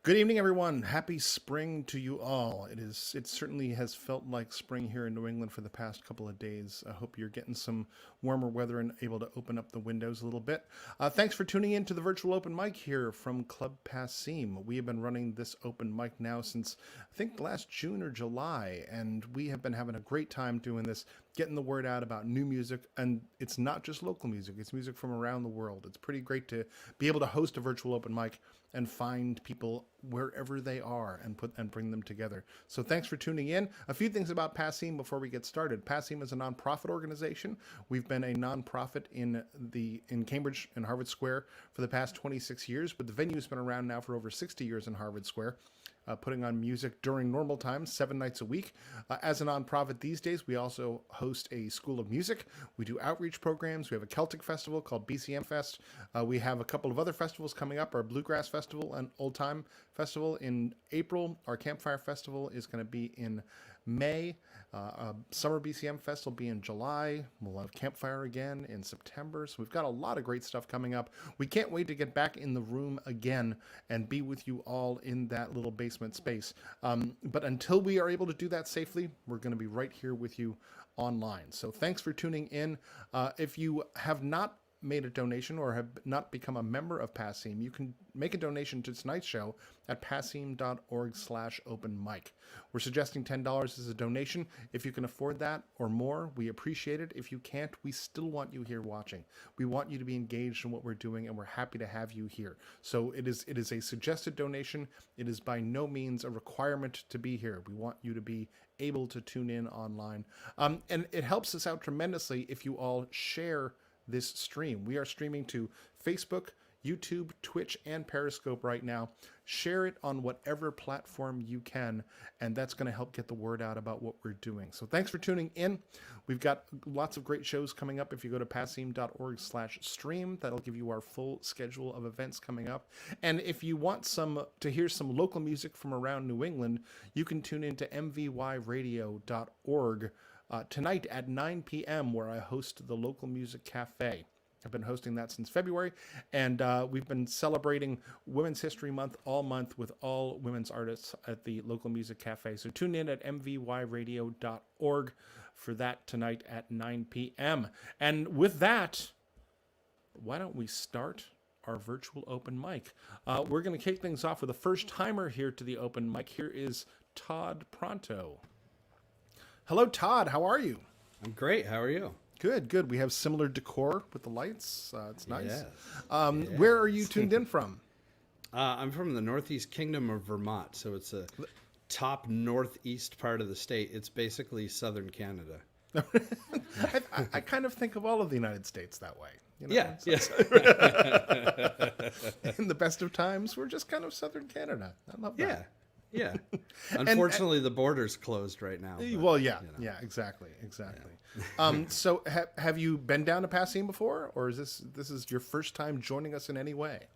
Good evening, everyone. Happy spring to you all. It certainly has felt like spring here in New England for the past couple of days. I hope you're getting some warmer weather and able to open up the windows a little bit. Thanks for tuning in to the virtual open mic here from Club Passim. We have been running this open mic now since I think last June or July, and we have been having a great time doing this, getting the word out about new music. And it's not just local music, it's music from around the world. It's pretty great to be able to host a virtual open mic and find people wherever they are and bring them together. So thanks for tuning in. A few things about Passim before we get started. Passim is a nonprofit organization. We've been a nonprofit in Cambridge and Harvard Square for the past 26 years, but the venue's been around now for over 60 years in Harvard Square. Putting on music during normal times, 7 nights a week. As a nonprofit these days, we also host a school of music. We do outreach programs. We have a Celtic festival called BCM Fest. We have a couple of other festivals coming up, our Bluegrass Festival and Old Time Festival in April. Our Campfire Festival is going to be in May. Summer BCM Fest will be in July. We'll have Campfire again in September. So we've got a lot of great stuff coming up. We can't wait to get back in the room again and be with you all in that little basement space. But until we are able to do that safely, we're going to be right here with you online. So thanks for tuning in. If you have not made a donation or have not become a member of Passim, you can make a donation to tonight's show at passim.org/open mic. We're suggesting $10 as a donation. If you can afford that or more, we appreciate it. If you can't, we still want you here watching. We want you to be engaged in what we're doing, and we're happy to have you here. So it is a suggested donation. It is by no means a requirement to be here. We want you to be able to tune in online. And it helps us out tremendously if you all share this stream. We are streaming to Facebook, YouTube, Twitch, and Periscope right now. Share it on whatever platform you can, and that's going to help get the word out about what we're doing. So thanks for tuning in. We've got lots of great shows coming up. If you go to passim.org/stream, that'll give you our full schedule of events coming up. And if you want to hear some local music from around New England, you can tune into mvyradio.org tonight at 9 p.m. where I host the Local Music Cafe. I've been hosting that since February, and we've been celebrating Women's History Month all month with all women's artists at the Local Music Cafe. So tune in at mvyradio.org for that tonight at 9 p.m. And with that, why don't we start our virtual open mic? We're going to kick things off with a first-timer here to the open mic. Here is Tod Pronto. Hello, Todd. How are you? I'm great. How are you? Good. We have similar decor with the lights. It's nice. Yes. Where are you tuned in from? I'm from the Northeast Kingdom of Vermont, so it's a top northeast part of the state. It's basically southern Canada. I kind of think of all of the United States that way. You know? Yeah. In the best of times, we're just kind of southern Canada. I love that. Yeah. Unfortunately, the border's closed right now. But, well, yeah, exactly. Yeah. So have you been down to Passim before, or is this is your first time joining us in any way?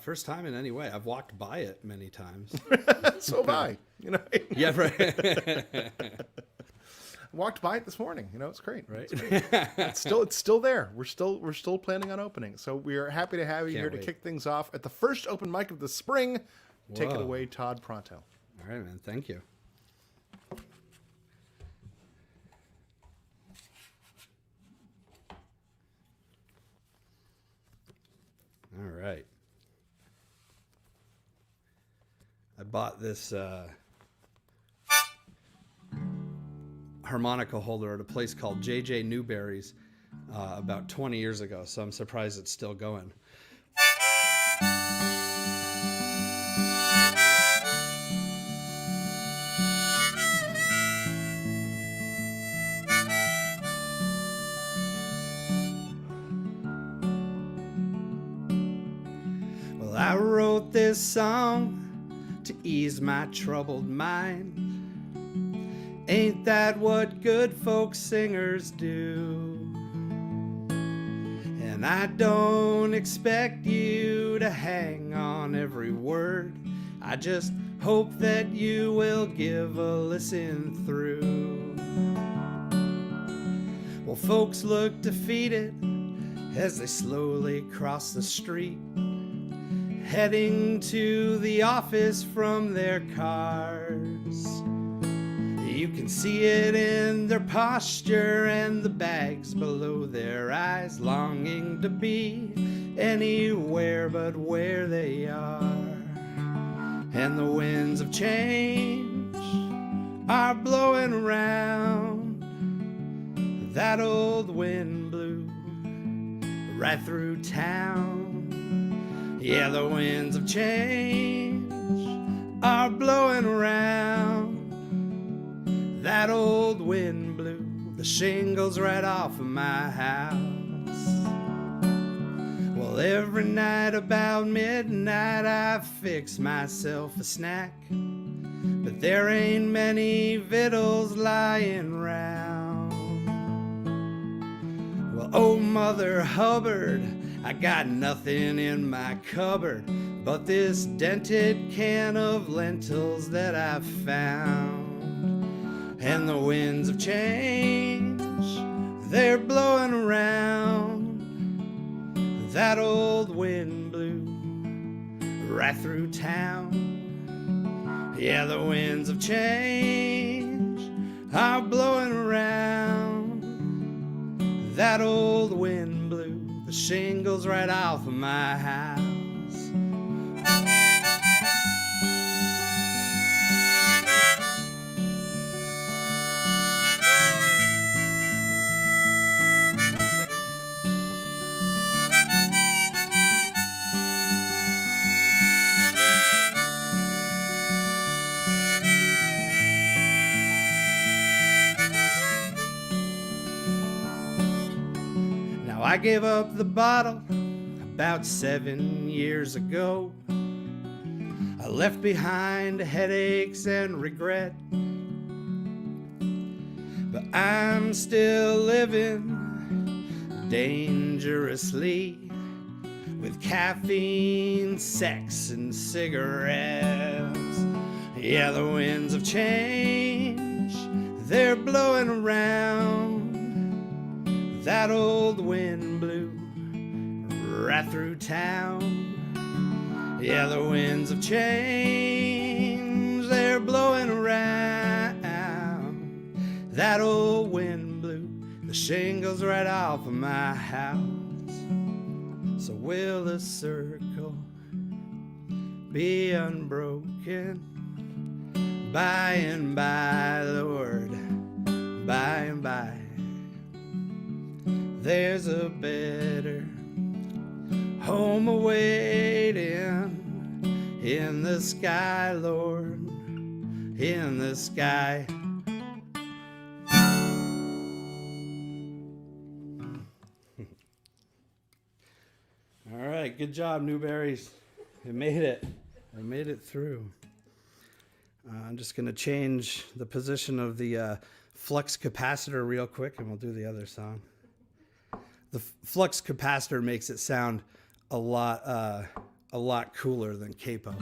First time in any way. I've walked by it many times. So have I. Yeah, right. Walked by it this morning. It's great. Right. It's still there. We're still planning on opening. So we are happy to have you here to kick things off at the first open mic of the spring. Take it away, Tod Pronto. All right, man. Thank you. All right. I bought this harmonica holder at a place called J.J. Newberry's about 20 years ago, so I'm surprised it's still going. I wrote this song to ease my troubled mind. Ain't that what good folk singers do? And I don't expect you to hang on every word. I just hope that you will give a listen through. Well, folks look defeated as they slowly cross the street. heading to the office from their cars. You can see it in their posture and the bags below their eyes, longing to be anywhere but where they are. And the winds of change are blowing around. That old wind blew right through town. Yeah, the winds of change are blowing around. That old wind blew the shingles right off of my house. Well, every night about midnight I fix myself a snack, but there ain't many victuals lying round. Well, oh Mother Hubbard, I got nothing in my cupboard but this dented can of lentils that I found. And the winds of change, they're blowing around. That old wind blew right through town. Yeah, the winds of change are blowing around. That old wind blew the shingles right off of my house. I gave up the bottle about 7 years ago. I left behind headaches and regret, but I'm still living dangerously with caffeine, sex, and cigarettes. Yeah, the winds of change, they're blowing around. That old wind blew right through town. Yeah, the winds of change, they're blowing around. That old wind blew the shingles right off of my house. So will the circle be unbroken by and by, Lord, by and by? There's a better home awaiting in the sky, Lord, in the sky. All right, good job, Newberries. You made it. I made it through. I'm just going to change the position of the flux capacitor real quick, and we'll do the other song. The flux capacitor makes it sound a lot cooler than capo.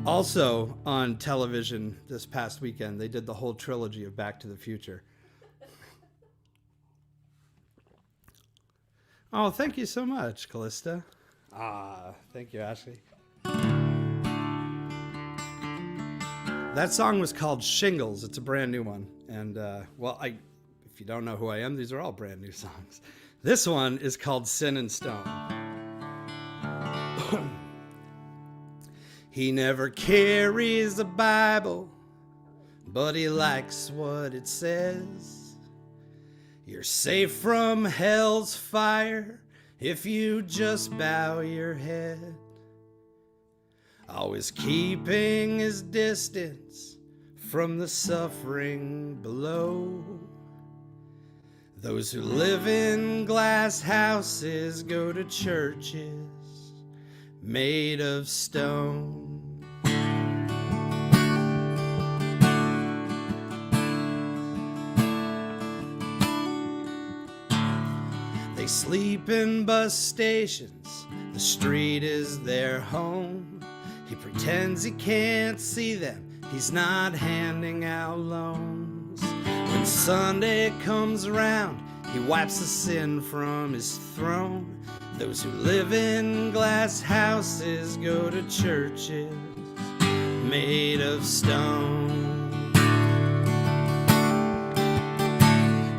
Also on television this past weekend, they did the whole trilogy of Back to the Future. Oh, thank you so much, Calista. Thank you, Ashley. That song was called Shingles. It's a brand new one. And, if you don't know who I am, these are all brand new songs. This one is called Sin and Stone. He never carries a Bible, but he likes what it says. You're safe from hell's fire if you just bow your head. Always keeping his distance from the suffering below. Those who live in glass houses go to churches made of stone. They sleep in bus stations, the street is their home. He pretends he can't see them, he's not handing out loans. When Sunday comes around, he wipes the sin from his throne. Those who live in glass houses go to churches made of stone.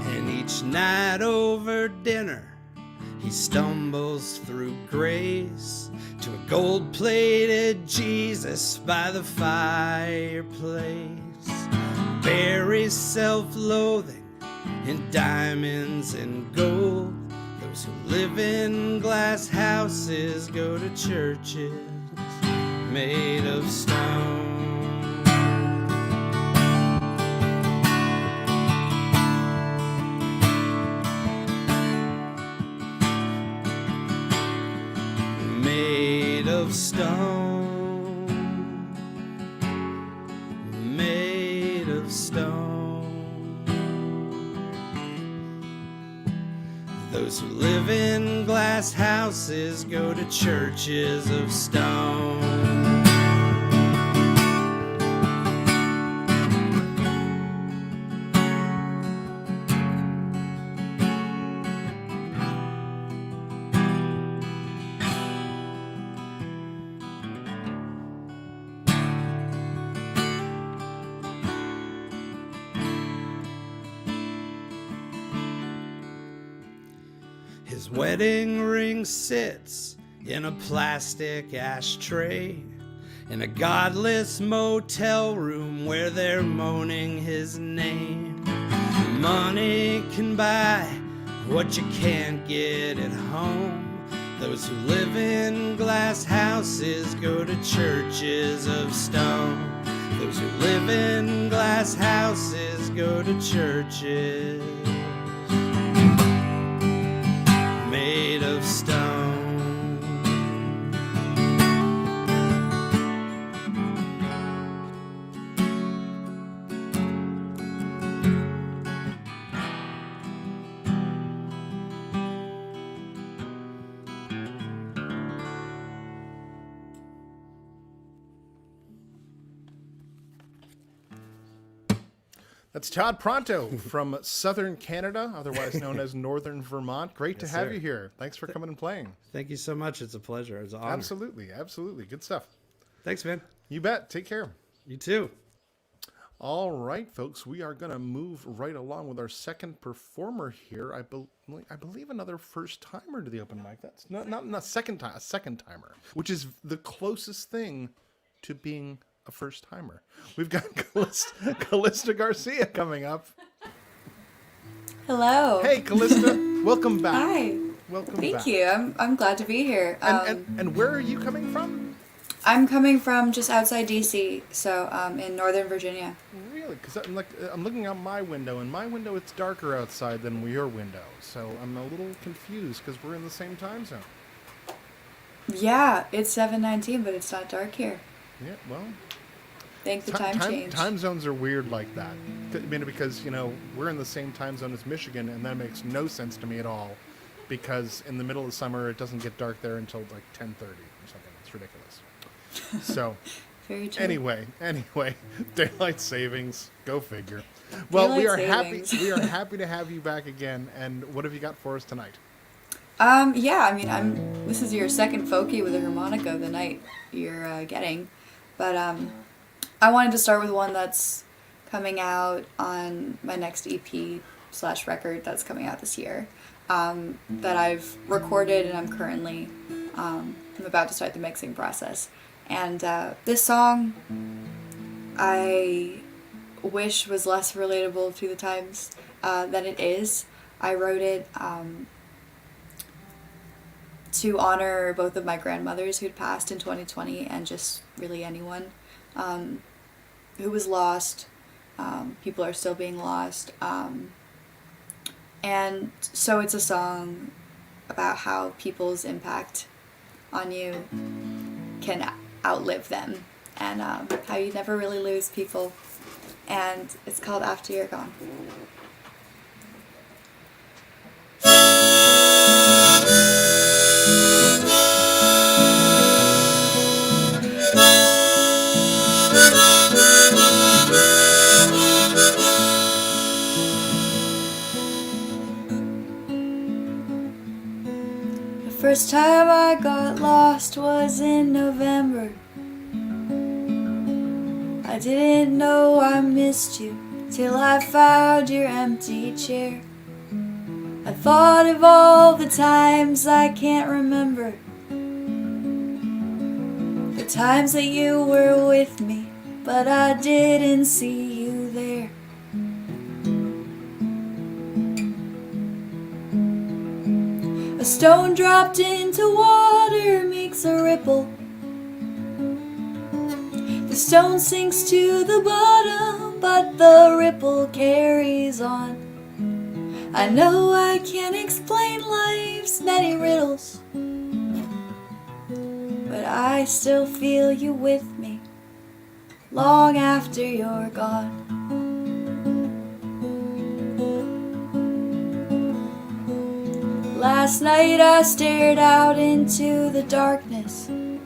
And each night over dinner, he stumbles through grace to a gold-plated Jesus by the fireplace. Buries self-loathing in diamonds and gold. Those who live in glass houses go to churches made of stone. Made of stone. Made of stone. Those who live in glass houses go to churches of stone. His wedding ring sits in a plastic ashtray in a godless motel room where they're moaning his name. Money can buy what you can't get at home. Those who live in glass houses go to churches of stone. Those who live in glass houses go to churches made of stone. That's Tod Pronto from Southern Canada, otherwise known as Northern Vermont. Great to have you here. Thanks for coming and playing. Thank you so much. It's a pleasure. It's an honor. Absolutely, absolutely. Good stuff. Thanks, man. You bet. Take care. You too. All right, folks, we are going to move right along with our second performer here. I believe another first-timer to the open mic. That's not second time, a second-timer, which is the closest thing to being a first-timer. We've got Calista Garcia coming up. Hello. Hey, Calista. Welcome back. Hi. Welcome Thank back. you. I'm glad to be here. And where are you coming from? I'm coming from just outside DC, so in Northern Virginia. Really? Because I'm looking out my window, and my window it's darker outside than your window, so I'm a little confused because we're in the same time zone. Yeah, it's 7:19, but it's not dark here. Yeah, well, Thank the time change. Time zones are weird like that. I mean, because we're in the same time zone as Michigan, and that makes no sense to me at all. Because in the middle of summer, it doesn't get dark there until like 10:30 or something. It's ridiculous. So, Very true. anyway, daylight savings. Go figure. Well, we are Daylight savings. happy. We are happy to have you back again. And what have you got for us tonight? Yeah, I mean, this is your second folkie with a harmonica of the night you're getting, but I wanted to start with one that's coming out on my next EP/record that's coming out this year, that I've recorded and I'm currently I'm about to start the mixing process. And this song I wish was less relatable to the times than it is. I wrote it to honor both of my grandmothers who'd passed in 2020 and just really anyone who was lost. People are still being lost. And so it's a song about how people's impact on you can outlive them, and how you never really lose people. And it's called After You're Gone. The first time I got lost was in November. I didn't know I missed you till I found your empty chair. I thought of all the times I can't remember, the times that you were with me, but I didn't see you there. A stone dropped into water makes a ripple. The stone sinks to the bottom, but the ripple carries on. I know I can't explain life's many riddles, but I still feel you with me long after you're gone. Last night I stared out into the darkness, and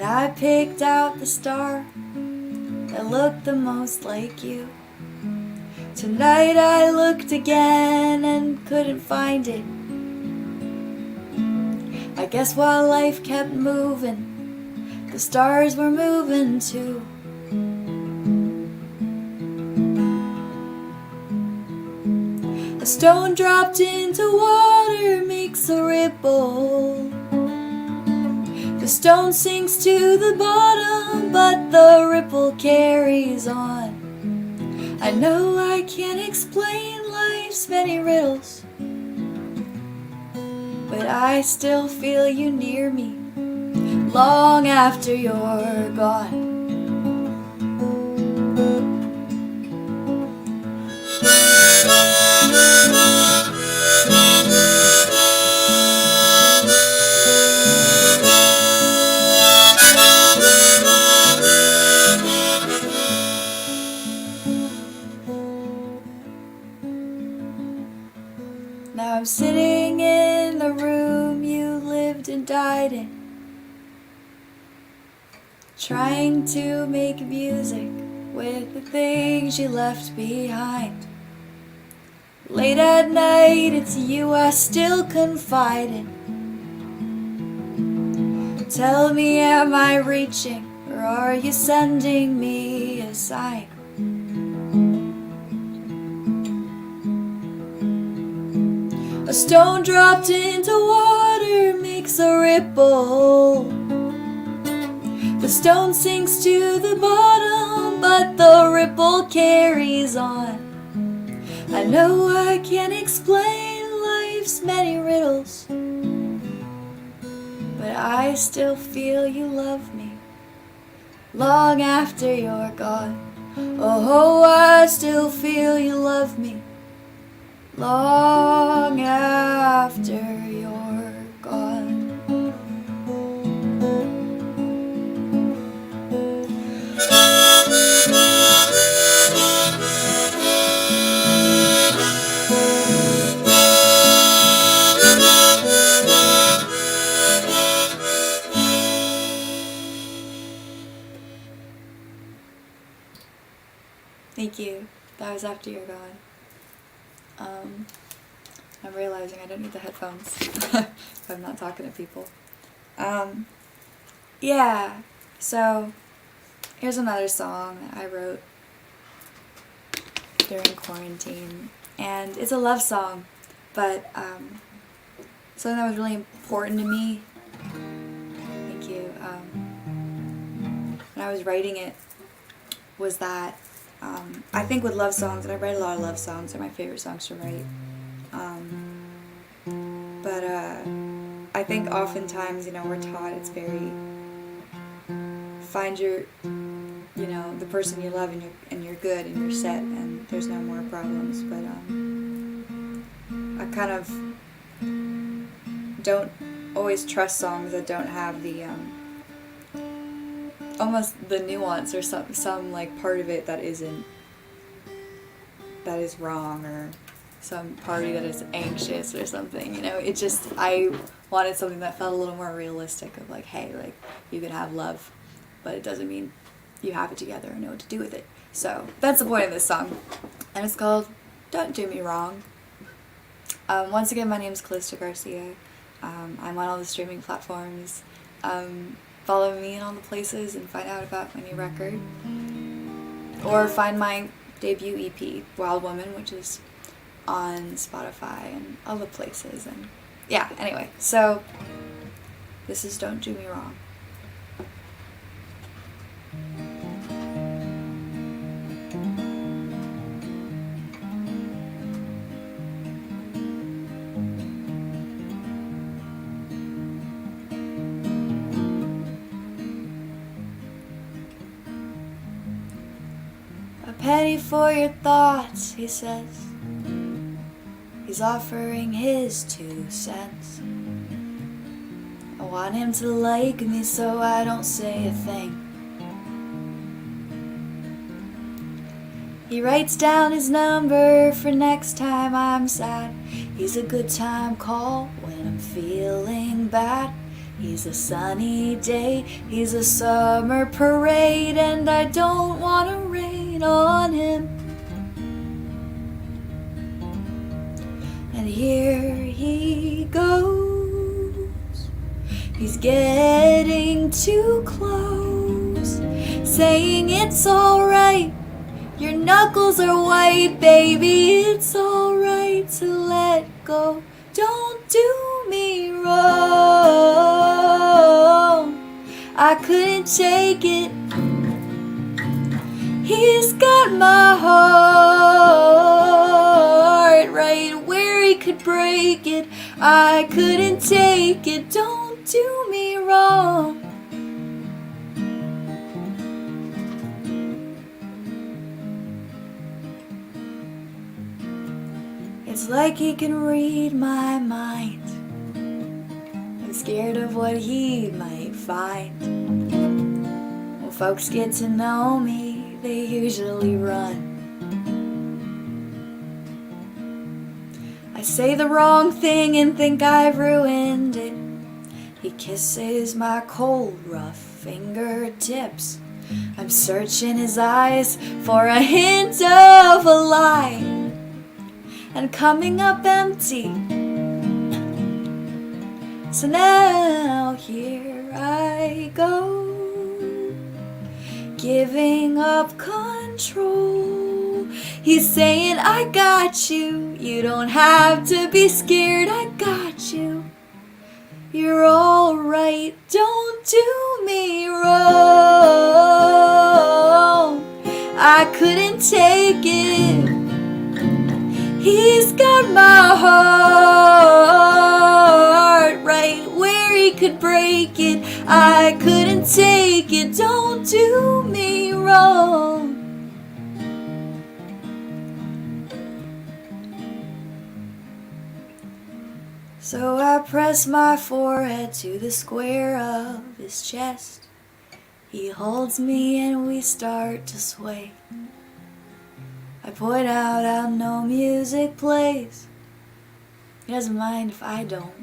I picked out the star that looked the most like you. Tonight I looked again and couldn't find it. I guess while life kept moving, the stars were moving too. A stone dropped into water makes a ripple. The stone sinks to the bottom, but the ripple carries on. I know I can't explain life's many riddles, but I still feel you near me long after you're gone. Now I'm sitting in the room you lived and died in, trying to make music with the things you left behind. Late at night, it's you I still confide in. Tell me, am I reaching, or are you sending me a sign? A stone dropped into water makes a ripple. The stone sinks to the bottom, but the ripple carries on. I know I can't explain life's many riddles, but I still feel you love me long after you're gone. Oh, I still feel you love me long after you're gone. Thank you. That was after you're gone. I'm realizing I don't need the headphones if I'm not talking to people. Yeah, so here's another song that I wrote during quarantine, and it's a love song, but something that was really important to me. Thank you. When I was writing it, was that I think with love songs, and I write a lot of love songs, they're my favorite songs to write. But I think oftentimes, we're taught it's very find your, the person you love, and you're good and you're set and there's no more problems. But I kind of don't always trust songs that don't have the almost the nuance or some like part of it that is wrong, or some party that is anxious or something, it just, I wanted something that felt a little more realistic of like, hey, like, you can have love, but it doesn't mean you have it together and know what to do with it. So that's the point of this song, and it's called Don't Do Me Wrong. Once again, my name is Calista Garcia. I'm on all the streaming platforms. Follow me in all the places and find out about my new record. Or find my debut EP, Wild Woman, which is on Spotify and other places. And yeah, anyway, so this is Don't Do Me Wrong. A penny for your thoughts, he says. He's offering his 2 cents. I want him to like me so I don't say a thing. He writes down his number for next time I'm sad. He's a good time call when I'm feeling bad. He's a sunny day, he's a summer parade, and I don't want to rain on him. And here he goes. He's getting too close, saying it's alright. Your knuckles are white, baby. It's alright to let go. Don't do me wrong. I couldn't take it. He's got my heart right where he could break it. I couldn't take it. Don't do me wrong. It's like he can read my mind. I'm scared of what he might find. When folks get to know me, they usually run. I say the wrong thing and think I've ruined it. He kisses my cold, rough fingertips. I'm searching his eyes for a hint of a lie, and coming up empty. So now here I go, giving up control. He's saying I got you, you don't have to be scared, I got you. You're alright, don't do me wrong. I couldn't take it. He's got my heart right where he could break it. I couldn't take it, don't do me wrong. So I press my forehead to the square of his chest. He holds me and we start to sway. I point out how no music plays. He doesn't mind if I don't.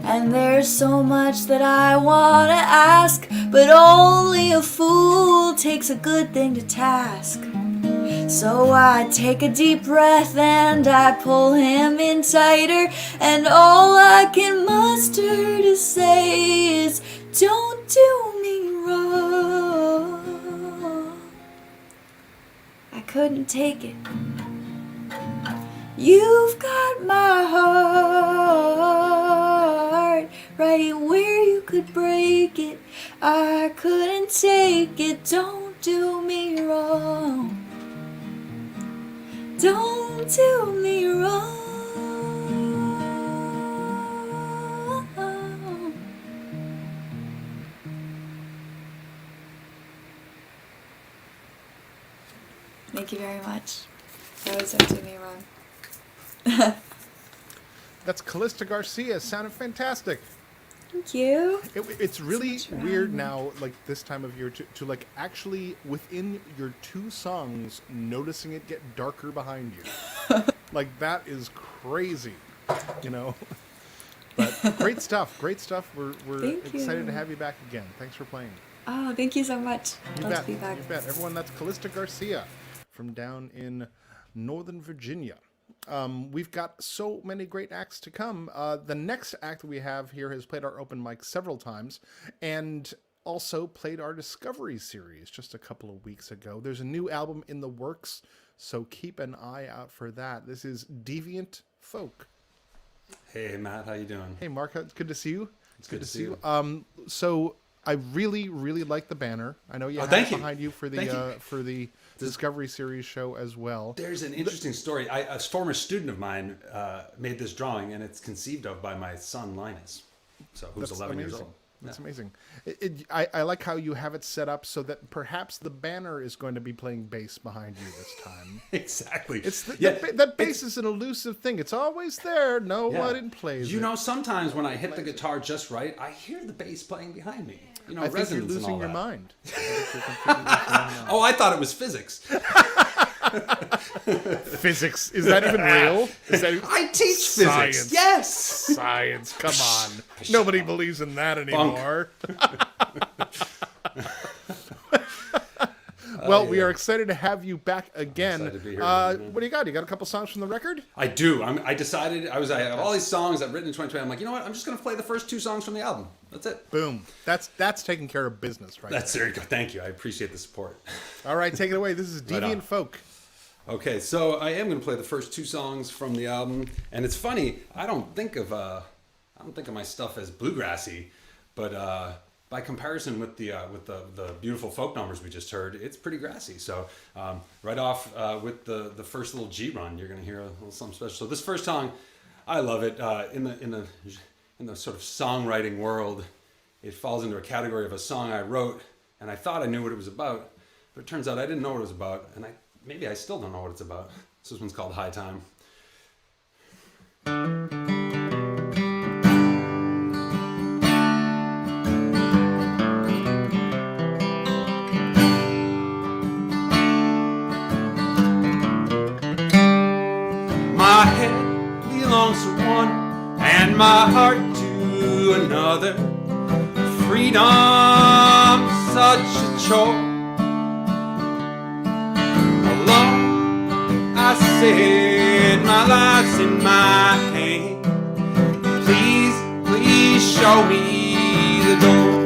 And there's so much that I want to ask, but only a fool takes a good thing to task. So I take a deep breath and I pull him in tighter, and all I can muster to say is, don't do me wrong. I couldn't take it. You've got my heart right where you could break it. I couldn't take it, don't do me wrong. Don't do me wrong. Thank you very much. That was Don't Do Me Wrong. That's Calista Garcia. Sounded fantastic. Thank you. It's really So much weird fun. now, like this time of year, to like actually within your 2 songs, noticing it get darker behind you. Like that is crazy, you know. But great stuff. Great stuff. We're Thank excited you. to have you back again. Thanks for playing. Oh, thank you so much. You Love bet. to be back. You bet. Everyone, that's Calista Garcia from down in Northern Virginia. We've got so many great acts to come. The next act we have here has played our open mic several times and also played our Discovery series just a couple of weeks ago. There's a new album in the works, so keep an eye out for that. This is Deviant Folk. Hey, Matt, how you doing? Hey, Mark, it's good to see you. It's good to see you. So I really, really like the banner. I know you have thank it you. behind you for the Discovery series show as well. There's an interesting story. A former student of mine made this drawing, and it's conceived of by my son, Linus, who's 11 years old. That's amazing. I like how you have it set up so that perhaps the banner is going to be playing bass behind you this time. Exactly. That bass is an elusive thing. It's always there. Nobody plays it. You know, sometimes when I hit the guitar just right, I hear the bass playing behind me. You know, I think you're resonance and losing all your that. mind. I think you're completely losing your mind. Oh, I thought it was physics. Physics. Is that even real? I teach Science. physics. Yes. Science. Come on. Nobody believes in that anymore. Well, we are excited to have you back again. Excited to be here, What do you got? You got a couple songs from the record? I do. I decided I have all these songs I've written in 2020. I'm like, you know what? I'm just going to play the first 2 songs from the album. That's it. Boom. That's taking care of business right That's there. very good. Thank you. I appreciate the support. All right, take it away. This is Deviant Folk. Okay, so I am going to play the first 2 songs from the album, and it's funny. I don't think of my stuff as bluegrassy, but by comparison with the beautiful folk numbers we just heard, it's pretty grassy. So right off with the first little G run, you're going to hear a little something special. So this first song, I love it. In the sort of songwriting world, it falls into a category of a song I wrote, and I thought I knew what it was about, but it turns out I didn't know what it was about, and maybe I still don't know what it's about. This one's called High Time. My head belongs to one, and my heart to another. Freedom, such a chore. Alone, I said my life's in my hand. Please, please show me the door.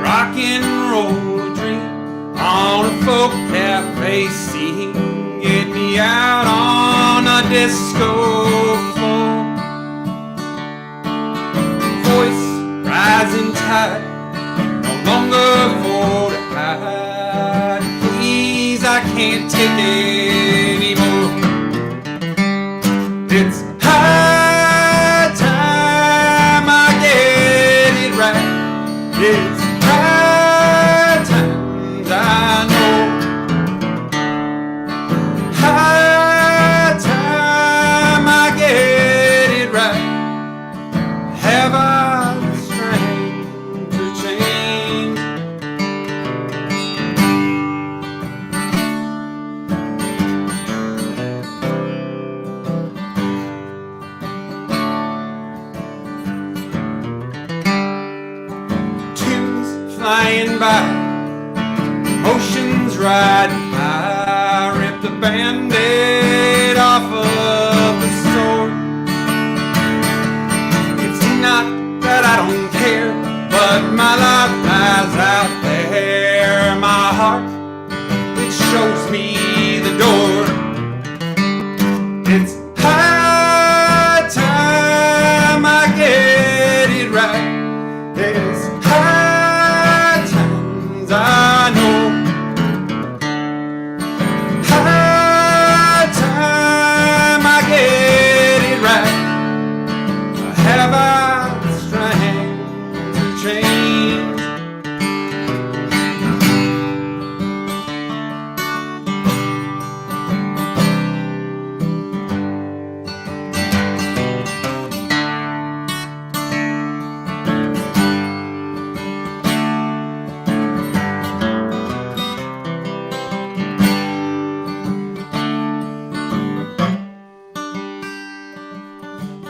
Rock and roll dream on a folk cafe scene. Get me out on a disco floor. Voice rising tide, no longer for to hide. Please, I can't take it anymore. It's high time I get it right. It's high times I know. High time I get it right. Have I the strength to change? Tunes flying by, emotions riding high. Rip the Band-Aid off of the sword. It's not that I don't care, but my life lies out there. My heart, it shows me the door. It's high time I get it right. It's high times I know. High time I get it right. Have I the strength to change?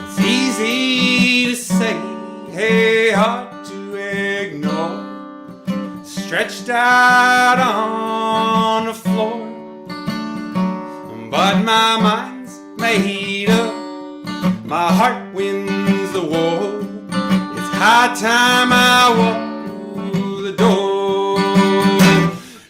It's easy to say, hey, hard to ignore. Stretched out on the floor, but my mind's made up. My heart wins the war. It's high time I walk through the door.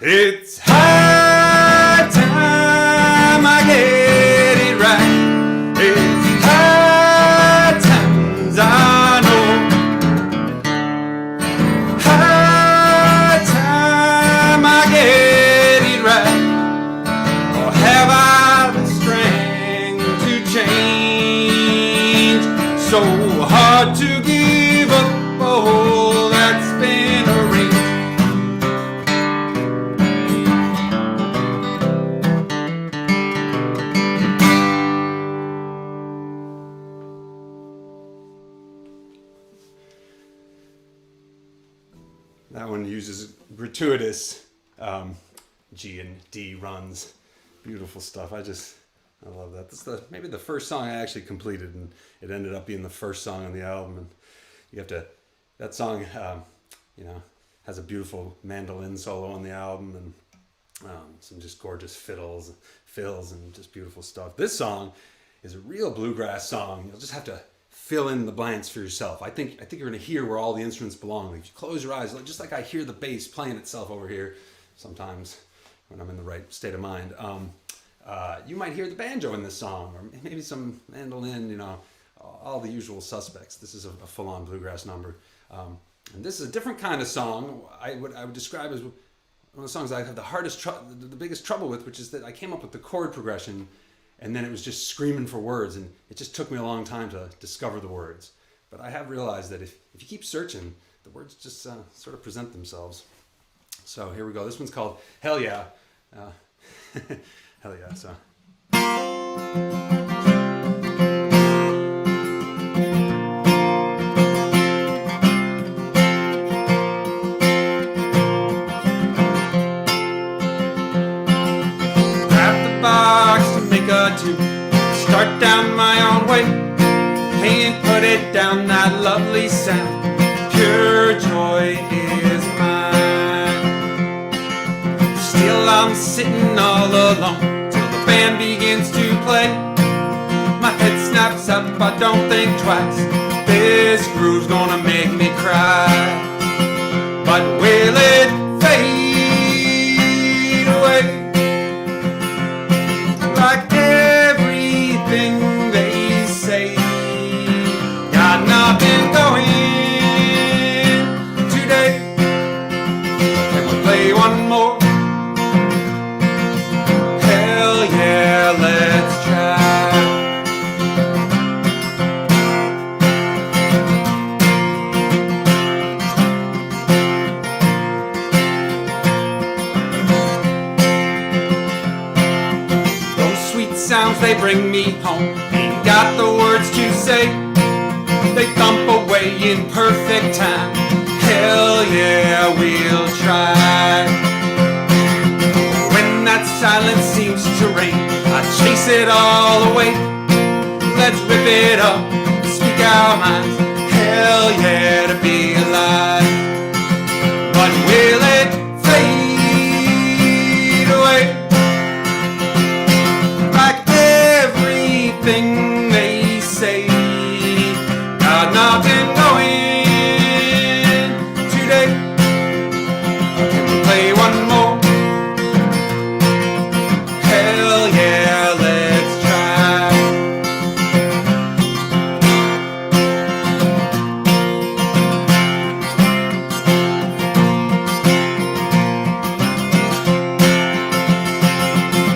It's high time I get it right. It's high times I know. High time I get it right. Or have I the strength to change? So hard to give up all that's been arranged. That one uses gratuitous G and D runs. Beautiful stuff. I love that. This is maybe the first song I actually completed, and it ended up being the first song on the album. And you have to, that song, has a beautiful mandolin solo on the album, and some just gorgeous fills, and just beautiful stuff. This song is a real bluegrass song. You'll just have to fill in the blanks for yourself. I think you're gonna hear where all the instruments belong. Like, if you close your eyes, just like I hear the bass playing itself over here sometimes when I'm in the right state of mind. You might hear the banjo in this song, or maybe some mandolin, all the usual suspects. This is a full-on bluegrass number. And this is a different kind of song. I would describe as one of the songs I have the biggest trouble with, which is that I came up with the chord progression, and then it was just screaming for words, and it just took me a long time to discover the words. But I have realized that if you keep searching, the words just sort of present themselves. So here we go. This one's called Hell Yeah. Hell yeah. So. To start down my own way, can't put it down, that lovely sound, pure joy is mine. Still I'm sitting all alone till the band begins to play. My head snaps up, I don't think twice, this groove's gonna make me cry. But will it fade away? Like everything they say, got nothing going today. Can we play one more? Hell yeah, let's try. Sounds, they bring me home, ain't got the words to say, they thump away in perfect time. Hell yeah, we'll try. When that silence seems to reign, I chase it all away. Let's rip it up, speak our minds. Hell yeah, to be alive. But will it fade away? Everything they say, got nothing going today. Can we play one more? Hell yeah, let's try.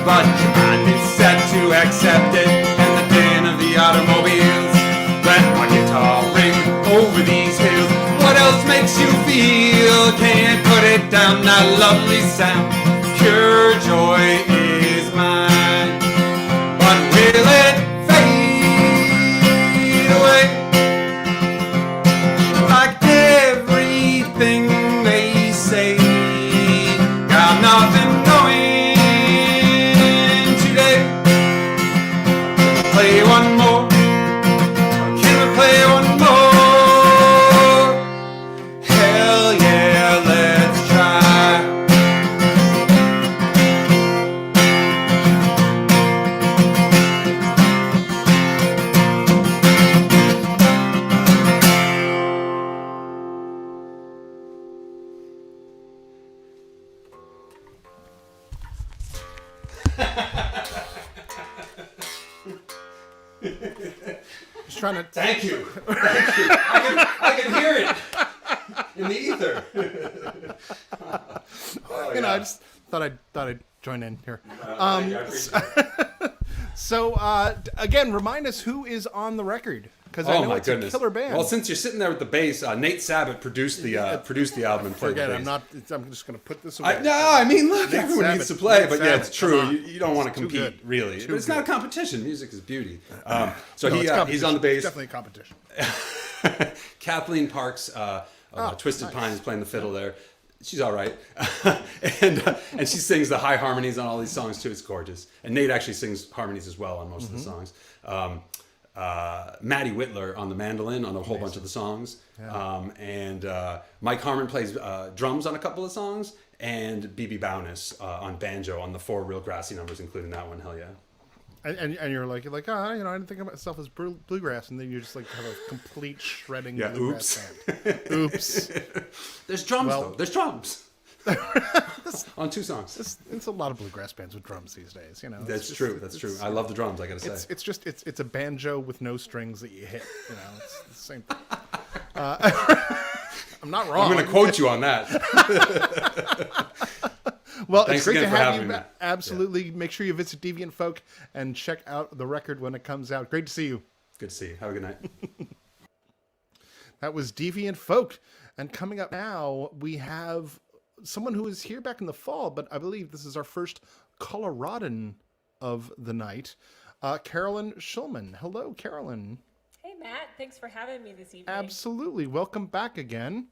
But your mind is set to accept it. Automobiles, let my guitar ring over these hills. What else makes you feel? Can't put it down, that lovely sound, pure joy is mine. But will it fade away? Like everything they say, got nothing going today. Play one more. Just trying to. Thank you. Thank you. I can hear it in the ether. I just thought I'd join in here. Thank you. I appreciate it. So again, remind us who is on the record, because I know it's a killer band. Well, since you're sitting there with the bass, Nate Sabat produced the album and played Forget the it. bass. I'm just going to put this away. I mean, look, Nate everyone Sabat, needs to play, Nate but yeah, Sabat, it's true. come on. You don't want to Too compete, good. really. Too But it's not a good. competition. Music is beauty. So No, it's he's competition. on the bass. It's definitely a competition. Kathleen Parks, Twisted Pine, is playing the fiddle there. She's all right, and she sings the high harmonies on all these songs too. It's gorgeous. And Nate actually sings harmonies as well on most of the songs. Maddie Whitler on the mandolin on a whole bunch of the songs, and Mike Harmon plays drums on a couple of songs, and BB Bowness on banjo on the 4 Real Grassy numbers, including that one. Hell yeah! And you're like, I didn't think of myself as bluegrass, and then you just like have a complete shredding bluegrass band. Oops. There's drums though. There's drums on 2 songs. It's a lot of bluegrass bands with drums these days. That's true. That's true. I love the drums. I gotta say. It's a banjo with no strings that you hit. It's the same thing. I'm not wrong. I'm going to quote you on that. Well, Thanks it's great again to for have having you. me, Matt. Absolutely. Yeah. Make sure you visit Deviant Folk and check out the record when it comes out. Great to see you. Good to see you. Have a good night. That was Deviant Folk. And coming up now, we have someone who was here back in the fall, but I believe this is our first Coloradan of the night, Carolyn Shulman. Hello, Carolyn. Hey, Matt. Thanks for having me this evening. Absolutely. Welcome back again.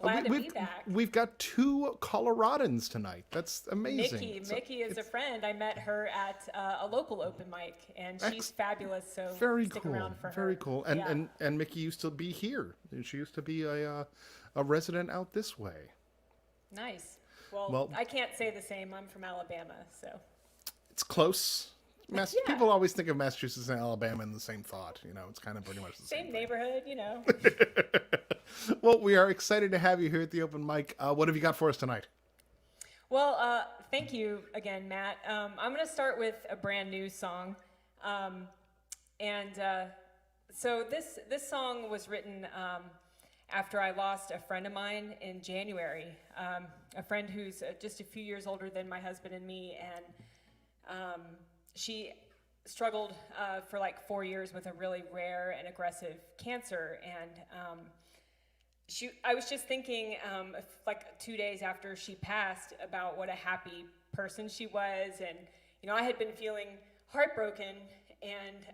Glad to be back. We've got 2 Coloradans tonight. That's amazing. Mickey is a friend. I met her at a local open mic, and she's fabulous. So very stick cool. around for her. Very cool. And Mickey used to be here. She used to be a resident out this way. Nice. Well, I can't say the same. I'm from Alabama, so it's close. People always think of Massachusetts and Alabama in the same thought. It's kind of pretty much the same neighborhood. Well, we are excited to have you here at the open mic. What have you got for us tonight? Well, thank you again, Matt. I'm going to start with a brand new song. So this song was written after I lost a friend of mine in January, a friend who's just a few years older than my husband and me, and she struggled for like 4 years with a really rare and aggressive cancer, and I was just thinking, like 2 days after she passed, about what a happy person she was, and I had been feeling heartbroken, and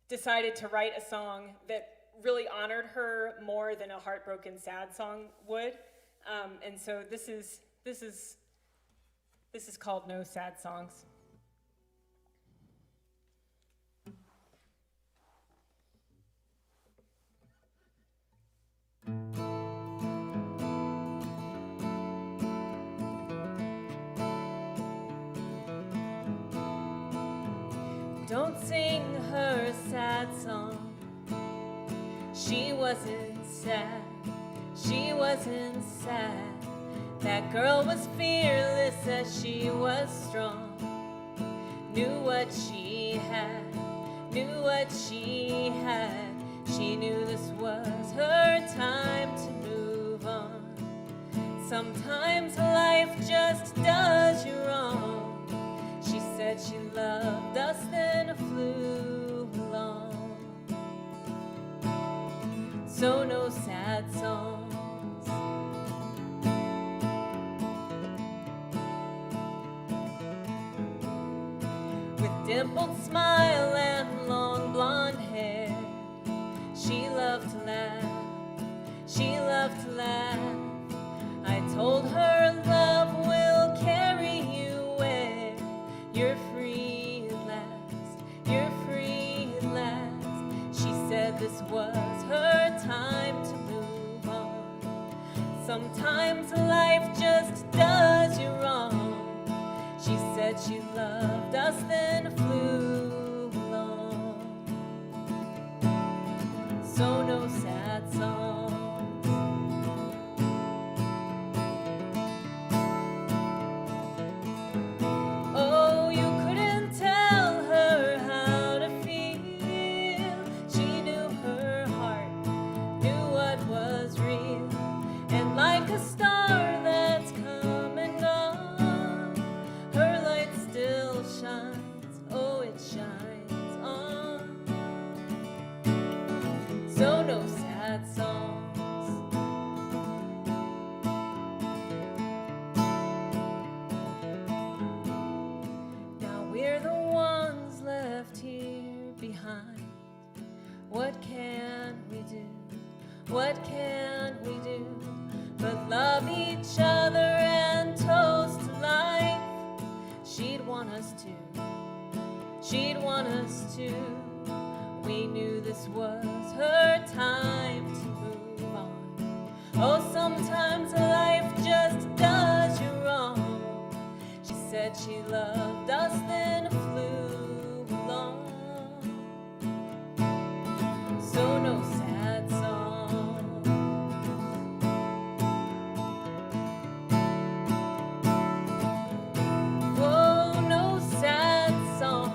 decided to write a song that really honored her more than a heartbroken sad song would, and so this is called No Sad Songs. Don't sing her a sad song. She wasn't sad. She wasn't sad. That girl was fearless as she was strong. Knew what she had. Knew what she had. She knew this was her time to move on. Sometimes life just does you wrong. She said she loved us, then flew along. So no sad songs. With dimpled smile and long blonde hair, she loved to laugh. She loved to laugh. I told her love will carry you where you're free at last. You're free at last. She said this was her time to move on. Sometimes life just does you wrong. She said she loved us, then flew along. So no sad songs. Oh, you couldn't tell her how behind. What can we do? What can we do but love each other and toast to life? She'd want us to. She'd want us to. We knew this was her time to move on. Oh, sometimes life just does you wrong. She said she loved us, then flew along. So no sad song. Whoa, no sad songs.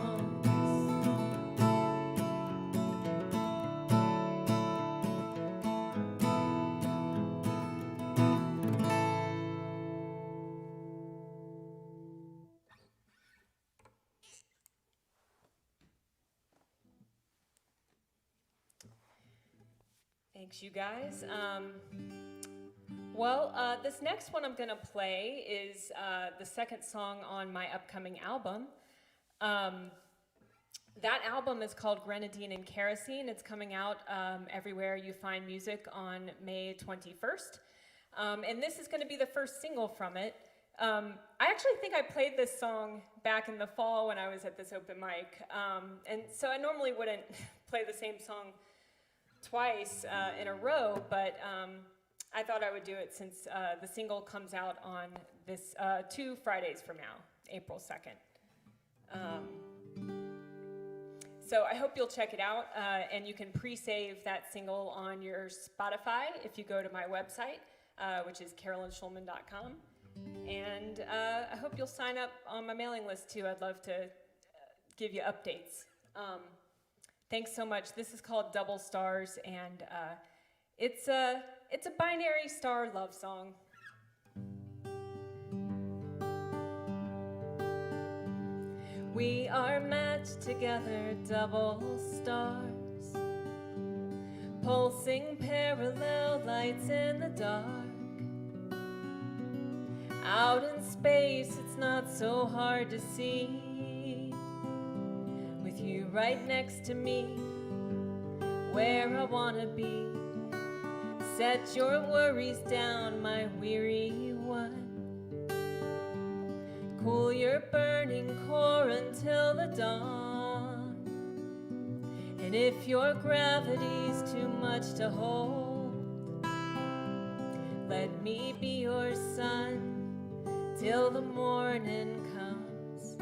Thanks, you guys. This next one I'm going to play is the second song on my upcoming album. That album is called Grenadine and Kerosene. It's coming out everywhere you find music on May 21st. And this is going to be the first single from it. I actually think I played this song back in the fall when I was at this open mic. And so I normally wouldn't play the same song twice in a row, but I thought I would do it since the single comes out on this 2 Fridays from now, April 2nd. So I hope you'll check it out, and you can pre-save that single on your Spotify if you go to my website, which is carolynshulman.com. And I hope you'll sign up on my mailing list too. I'd love to give you updates. Thanks so much. This is called Double Stars, and it's a binary star love song. We are matched together, double stars, pulsing parallel lights in the dark. Out in space, it's not so hard to see. With you right next to me, where I wanna be. Set your worries down, my weary one. Cool your burning core until the dawn. And if your gravity's too much to hold, let me be your sun till the morning comes.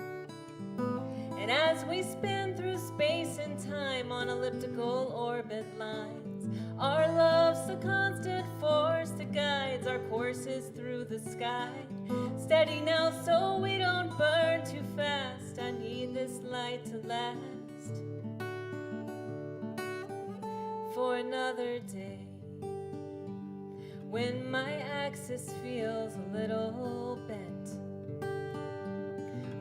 And as we spin through space and time on elliptical orbit lines, our love's the constant force that guides our courses through the sky. Steady now so we don't burn too fast. I need this light to last for another day. When my axis feels a little bent,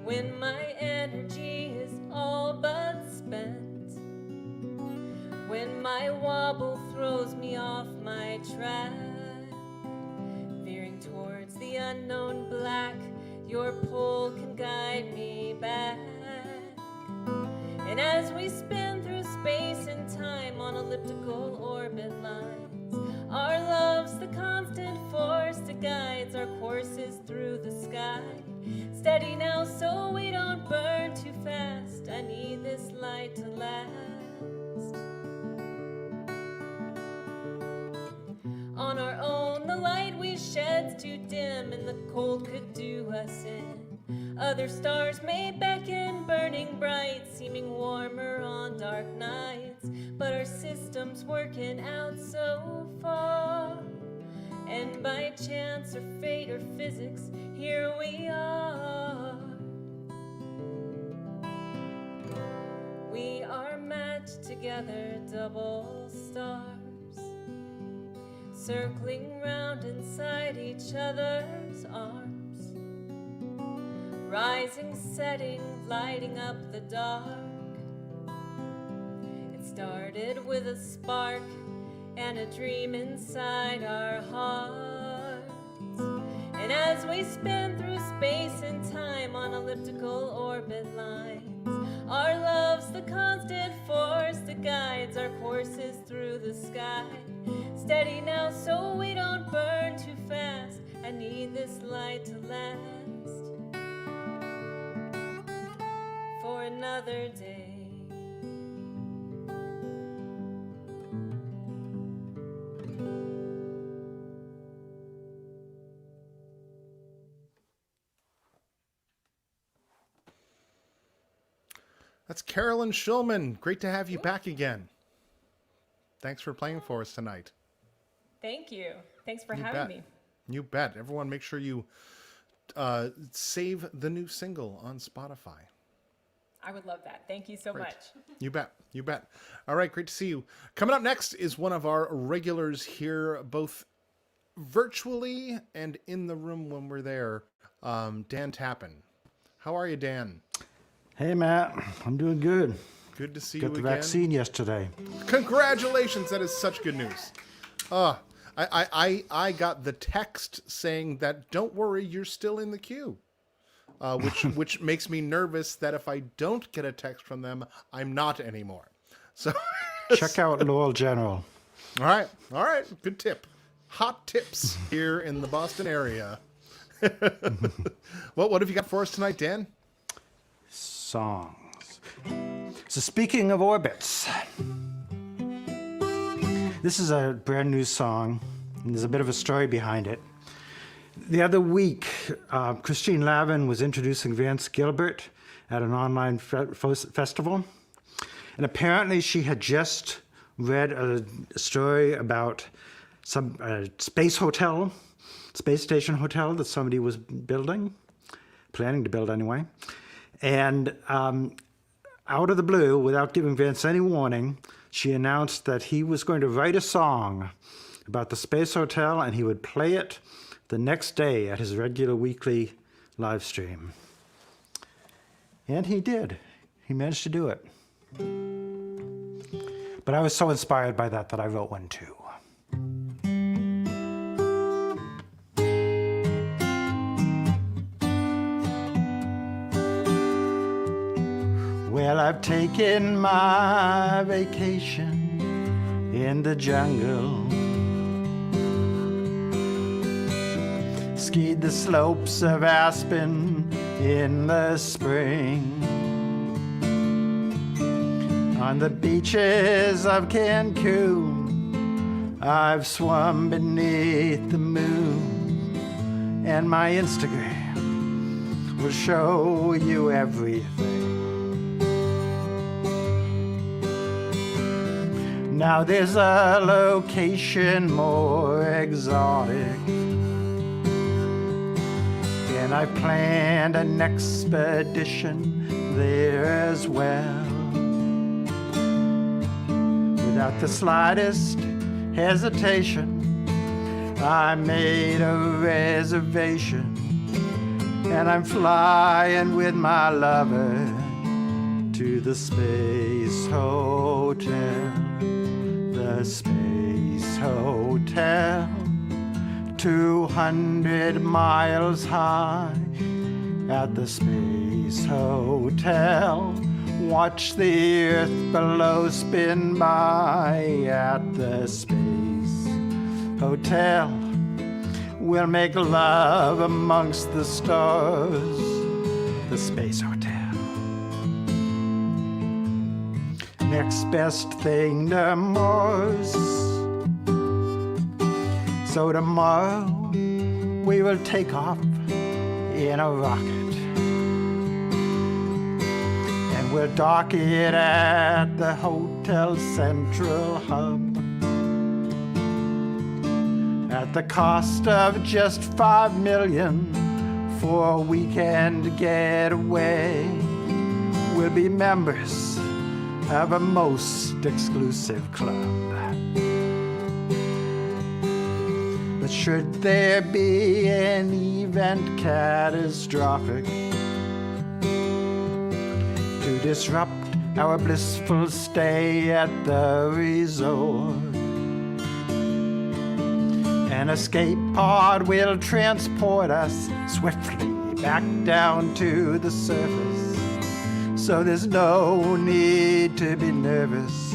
when my energy is all but spent, when my wobble throws me off my track, veering towards the unknown black, your pull can guide me back. And as we spin through space and time on elliptical orbit lines, our love's the constant force that guides our courses through the sky. Steady now so we don't burn too fast. I need this light to last. On our own, the light we shed's too dim, and the cold could do us in. Other stars may beckon, burning bright, seeming warmer on dark nights. But our system's working out so far, and by chance or fate or physics, here we are. We are matched together, double stars, circling round inside each other's arms, rising, setting, lighting up the dark. It started with a spark and a dream inside our hearts. And as we spin through space and time on elliptical orbit lines, our love's the constant force courses through the sky. Steady now so we don't burn too fast. I need this light to last for another day. That's Carolyn Shulman. Great to have you back again. Thanks for playing for us tonight. Thank you. Thanks for You having bet. me. You bet. Everyone, make sure you save the new single on Spotify. I would love that. Thank you so Great. much. You bet. You bet. All right. Great to see you. Coming up next is one of our regulars here, both virtually and in the room when we're there, Dan Tappan. How are you, Dan? Hey, Matt. I'm doing good. Good to see Got you the again. vaccine yesterday. Congratulations. That is such good news. I got the text saying that, don't worry, you're still in the queue. Which makes me nervous that if I don't get a text from them, I'm not anymore. So Check out Laurel General. All right. Good tip. Hot tips here in the Boston area. What have you got for us tonight, Dan? Songs. So speaking of orbits, this is a brand new song, and there's a bit of a story behind it. The other week, Christine Lavin was introducing Vance Gilbert at an online festival, and apparently she had just read a story about some space station hotel that somebody was planning to build anyway. And out of the blue, without giving Vance any warning, she announced that he was going to write a song about the space hotel, and he would play it the next day at his regular weekly live stream. And he did. He managed to do it. But I was so inspired by that I wrote one too. Well, I've taken my vacation in the jungle, skied the slopes of Aspen in the spring, on the beaches of Cancun I've swum beneath the moon, and my Instagram will show you everything. Now there's a location more exotic, and I planned an expedition there as well. Without the slightest hesitation, I made a reservation, and I'm flying with my lover to the Space Hotel. The Space Hotel, 200 miles high. At the Space Hotel, watch the earth below spin by. At the Space Hotel, we'll make love amongst the stars. The Space Hotel. Next best thing to Mars. So tomorrow we will take off in a rocket, and we'll dock it at the Hotel Central hub at the cost of just $5 million for a weekend getaway. We'll be members of a most exclusive club. But should there be an event catastrophic to disrupt our blissful stay at the resort, an escape pod will transport us swiftly back down to the surface. So there's no need to be nervous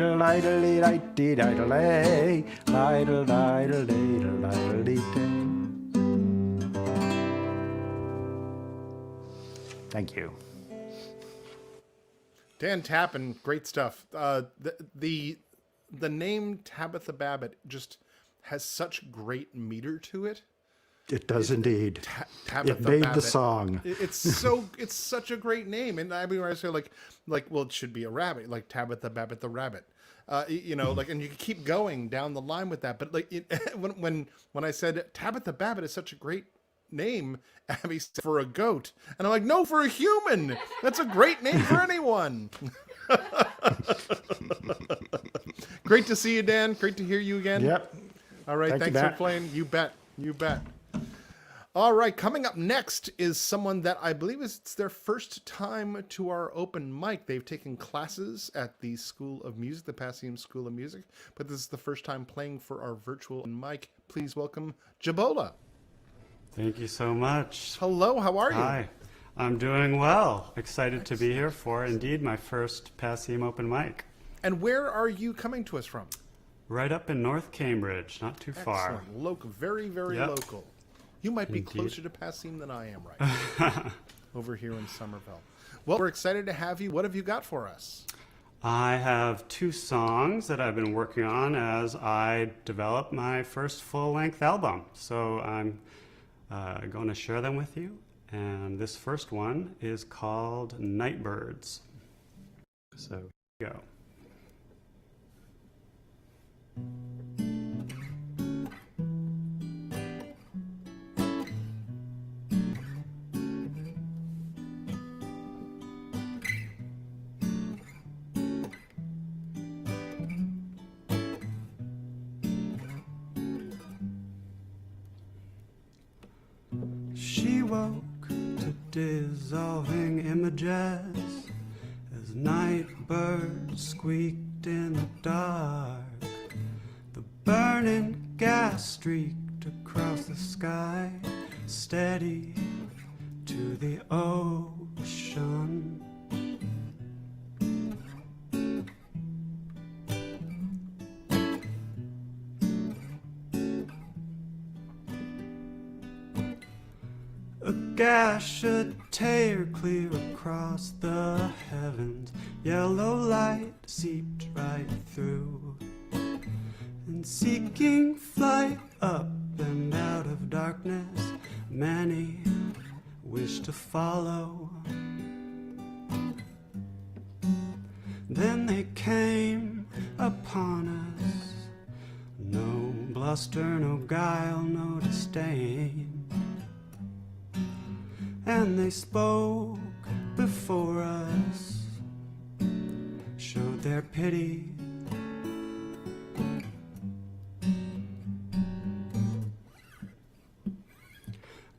Idle, idle, idle, idle, idle, idle, idle, idle. Thank you. Dan Tappan, great stuff. The name Tabitha Babbitt just has such great meter to it. It does indeed. Tabitha It made Babbitt. the song. It's such a great name, and I mean, when I say like, well, it should be a rabbit, like Tabitha Babbitt the rabbit, you know, like, and you can keep going down the line with that. But like, when I said Tabitha Babbitt is such a great name, Abby said for a goat, and I'm like, no, for a human. That's a great name for anyone. Great to see you, Dan. Great to hear you again. Yep. All right, Thank you, thanks for Matt. playing. You bet. You bet. All right, coming up next is someone that I believe it's their first time to our open mic. They've taken classes at the School of Music, the Passim School of Music, but this is the first time playing for our virtual mic. Please welcome Jabola. Thank you so much. Hello, how are you? Hi, I'm doing well. Excited to be here for, indeed, my first Passim open mic. And where are you coming to us from? Right up in North Cambridge, not too far. Excellent. Local, very, very Yep. local. You might be Indeed. closer to Passim than I am right now, over here in Somerville. Well, we're excited to have you. What have you got for us? I have 2 songs that I've been working on as I develop my first full-length album. So I'm going to share them with you. And this first one is called Nightbirds. So here we go. She woke to dissolving images as night birds squeaked in the dark. The burning gas streaked across the sky, steady to the ocean. A gash, a tear clear across the heavens. Yellow light seeped right through. And seeking flight up and out of darkness, many wish to follow. Then they came upon us. No bluster, no guile, no disdain. And they spoke before us, showed their pity.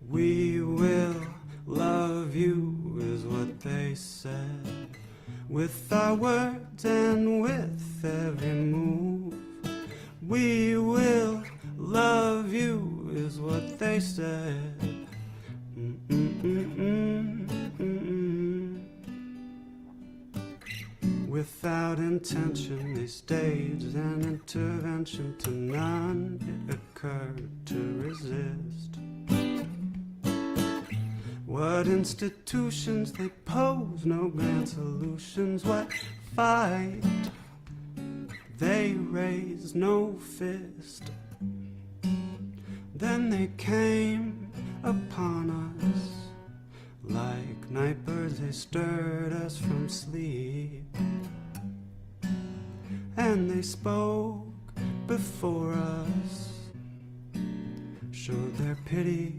We will love you is what they said, with our words and with every move. We will love you is what they said. Without intention, they staged an intervention. To none it occurred to resist. What institutions they pose, no grand solutions. What fight they raise, no fist. Then they came upon us like night birds, they stirred us from sleep. And they spoke before us, showed their pity.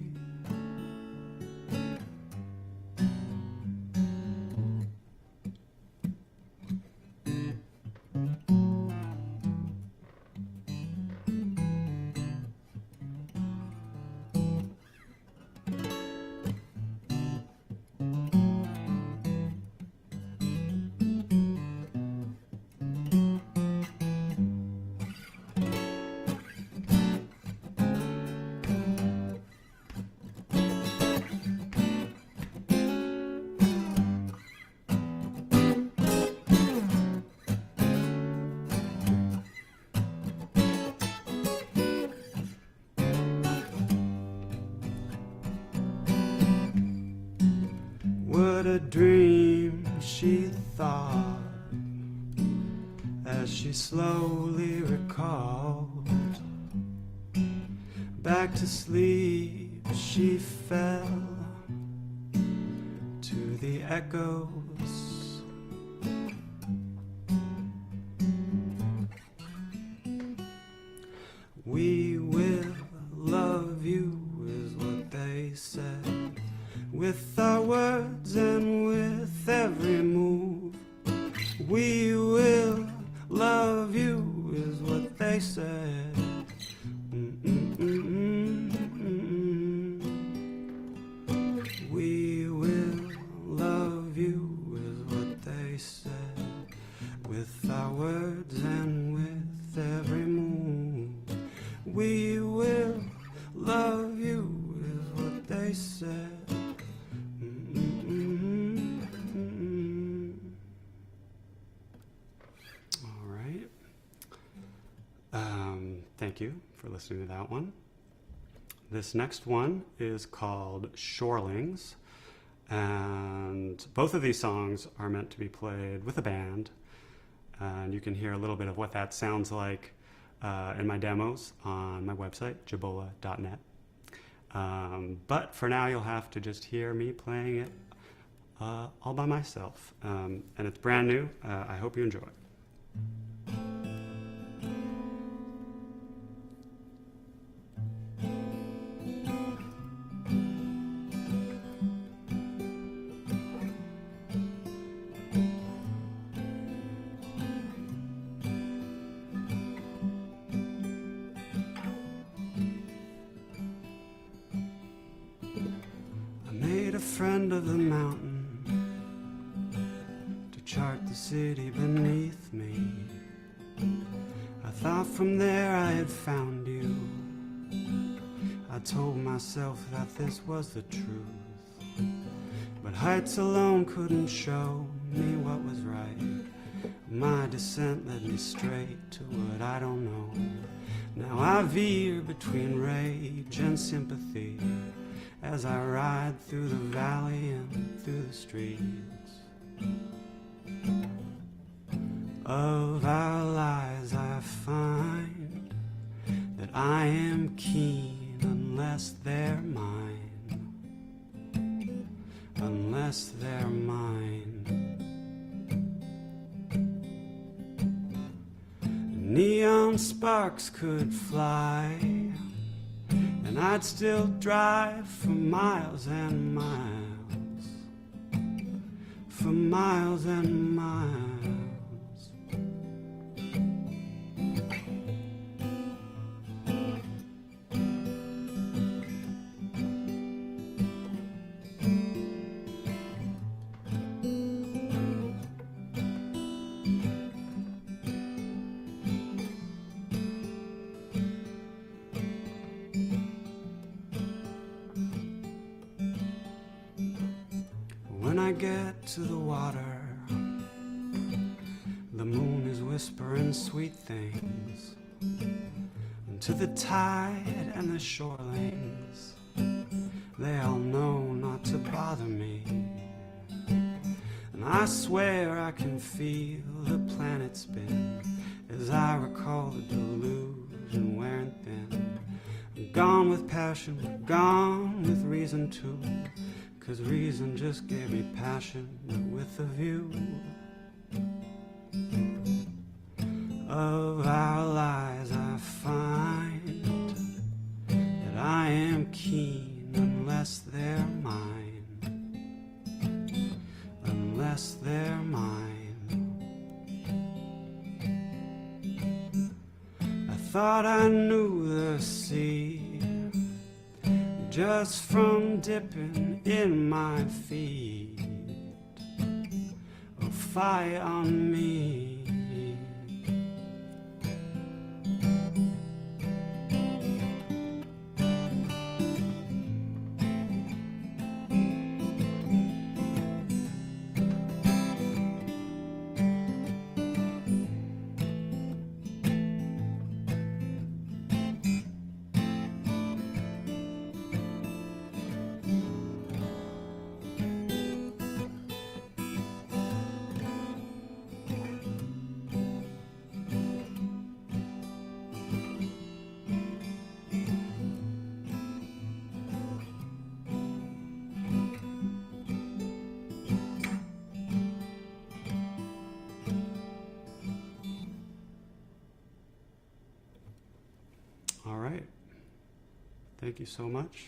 dream, she thought, as she slowly recalled. Back to sleep she fell to the echoes. We will love you is what they said, with our words and with every move. We will love you is what they said. We will love you is what they said, with our words and with every move. We will love you is what they said. All right. Thank you for listening to that one. This next one is called Shorelings, and both of these songs are meant to be played with a band, and you can hear a little bit of what that sounds like in my demos on my website, jabola.net. But for now, you'll have to just hear me playing it all by myself, and it's brand new. I hope you enjoy. Friend of the mountain to chart the city beneath me. I thought from there I had found you. I told myself that this was the truth, but heights alone couldn't show me what was right. My descent led me straight to what I don't know. Now I veer between rage and sympathy as I ride through the valley and through the streets of our lives. I find that I am keen unless they're mine, unless they're mine. Neon sparks could fly, and I'd still drive for miles and miles, for miles and miles. When I get to the water, the moon is whispering sweet things. And to the tide and the shorelings, they all know not to bother me. And I swear I can feel the planet spin as I recall the delusion wearing thin. I'm gone with passion, gone with reason too, 'cause reason just gave me passion with a view of our lives. I find that I am keen unless they're mine, unless they're mine. I thought I knew the sea just from dipping in my feet, a fire on me. All right. Thank you so much.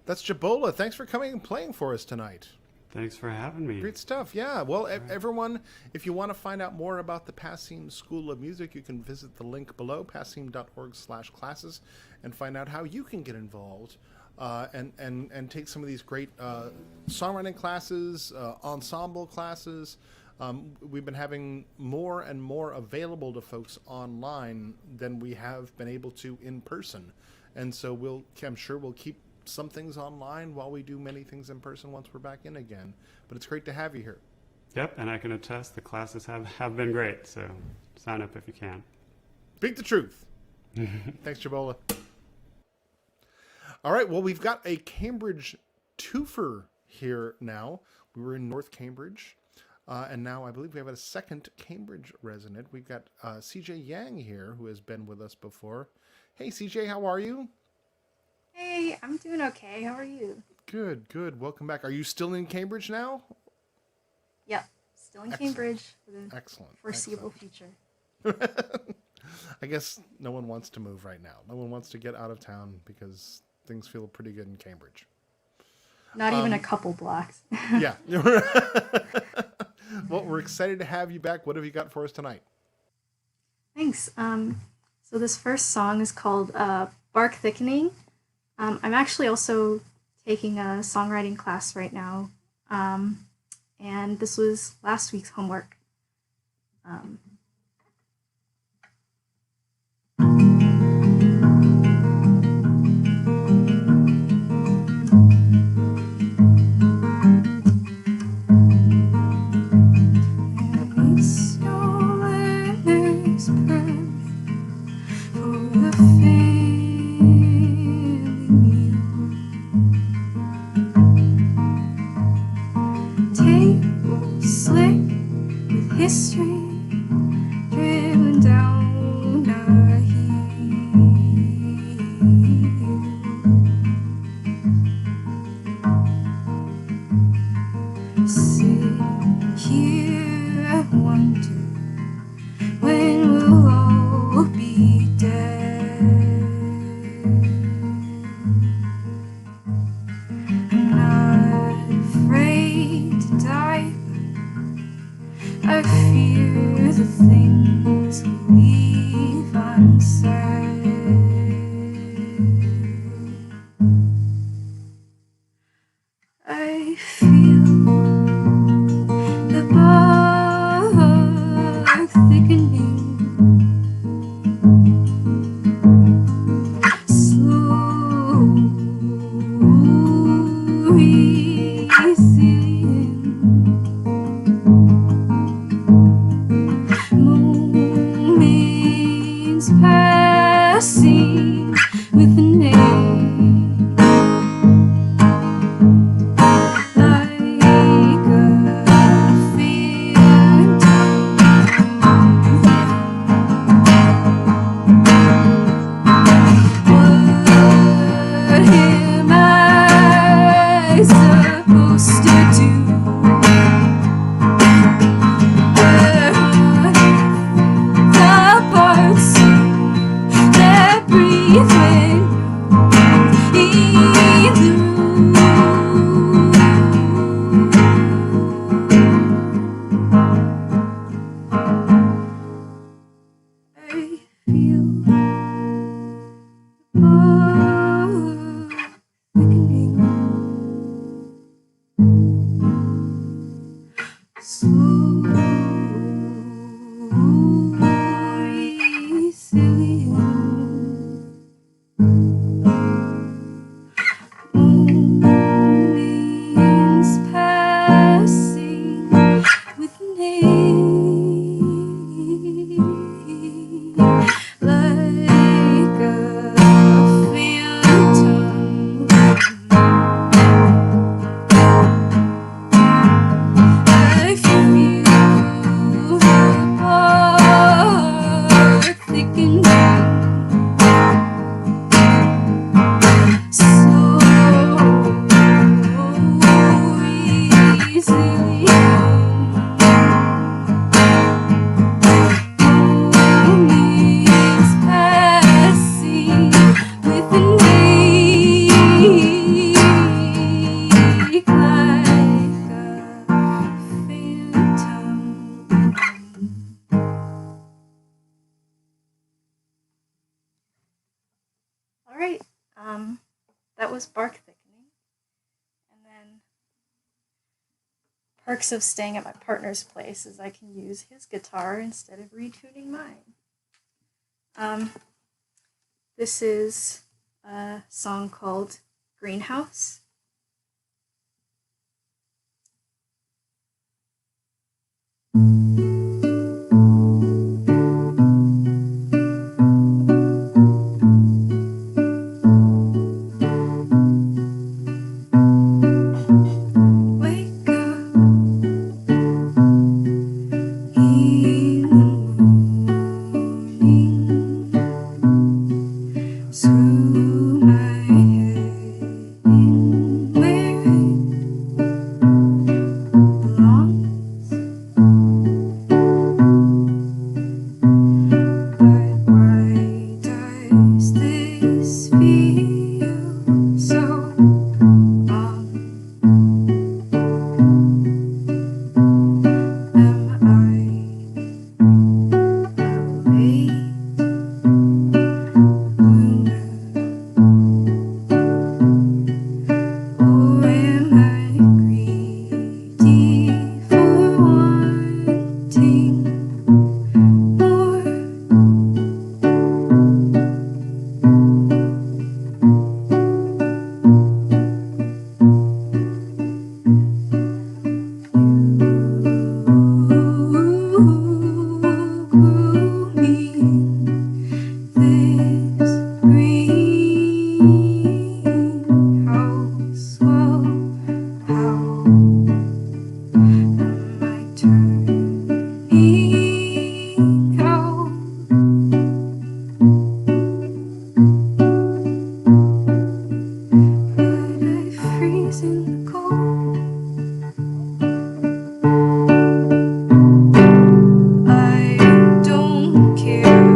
That's Jabola. Thanks for coming and playing for us tonight. Thanks for having me. Great stuff. Yeah. Well, everyone, if you want to find out more about the Passim School of Music, you can visit the link below, passim.org/classes, and find out how you can get involved and take some of these great songwriting classes, ensemble classes. We've been having more and more available to folks online than we have been able to in person. And so I'm sure we'll keep some things online while we do many things in person once we're back in again. But it's great to have you here. Yep, and I can attest the classes have been great, so sign up if you can. Speak the truth. Thanks, Jabola. All right, well, we've got a Cambridge twofer here now. We were in North Cambridge, and now I believe we have a second Cambridge resident. We've got CJ Yang here, who has been with us before. Hey, CJ, how are you? Hey, I'm doing okay. How are you? Good, good. Welcome back. Are you still in Cambridge now? Yep, still in Excellent. Cambridge for the Excellent. foreseeable future. I guess no one wants to move right now. No one wants to get out of town because things feel pretty good in Cambridge. Not even a couple blocks. Yeah. Well, we're excited to have you back. What have you got for us tonight? Thanks. So this first song is called Bark Thickening. I'm actually also taking a songwriting class right now, and this was last week's homework. Slick with history right. That was Bark Thickening. And then perks of staying at my partner's place is I can use his guitar instead of retuning mine. This is a song called Greenhouse. Wake up in the morning, screw my head in where it belongs. But why does this feel so wrong? Am I a late bloomer, or am I greedy for wanting more? Grew me this greenhouse. Well, how am I turning out? But I freeze in the cold. I don't care.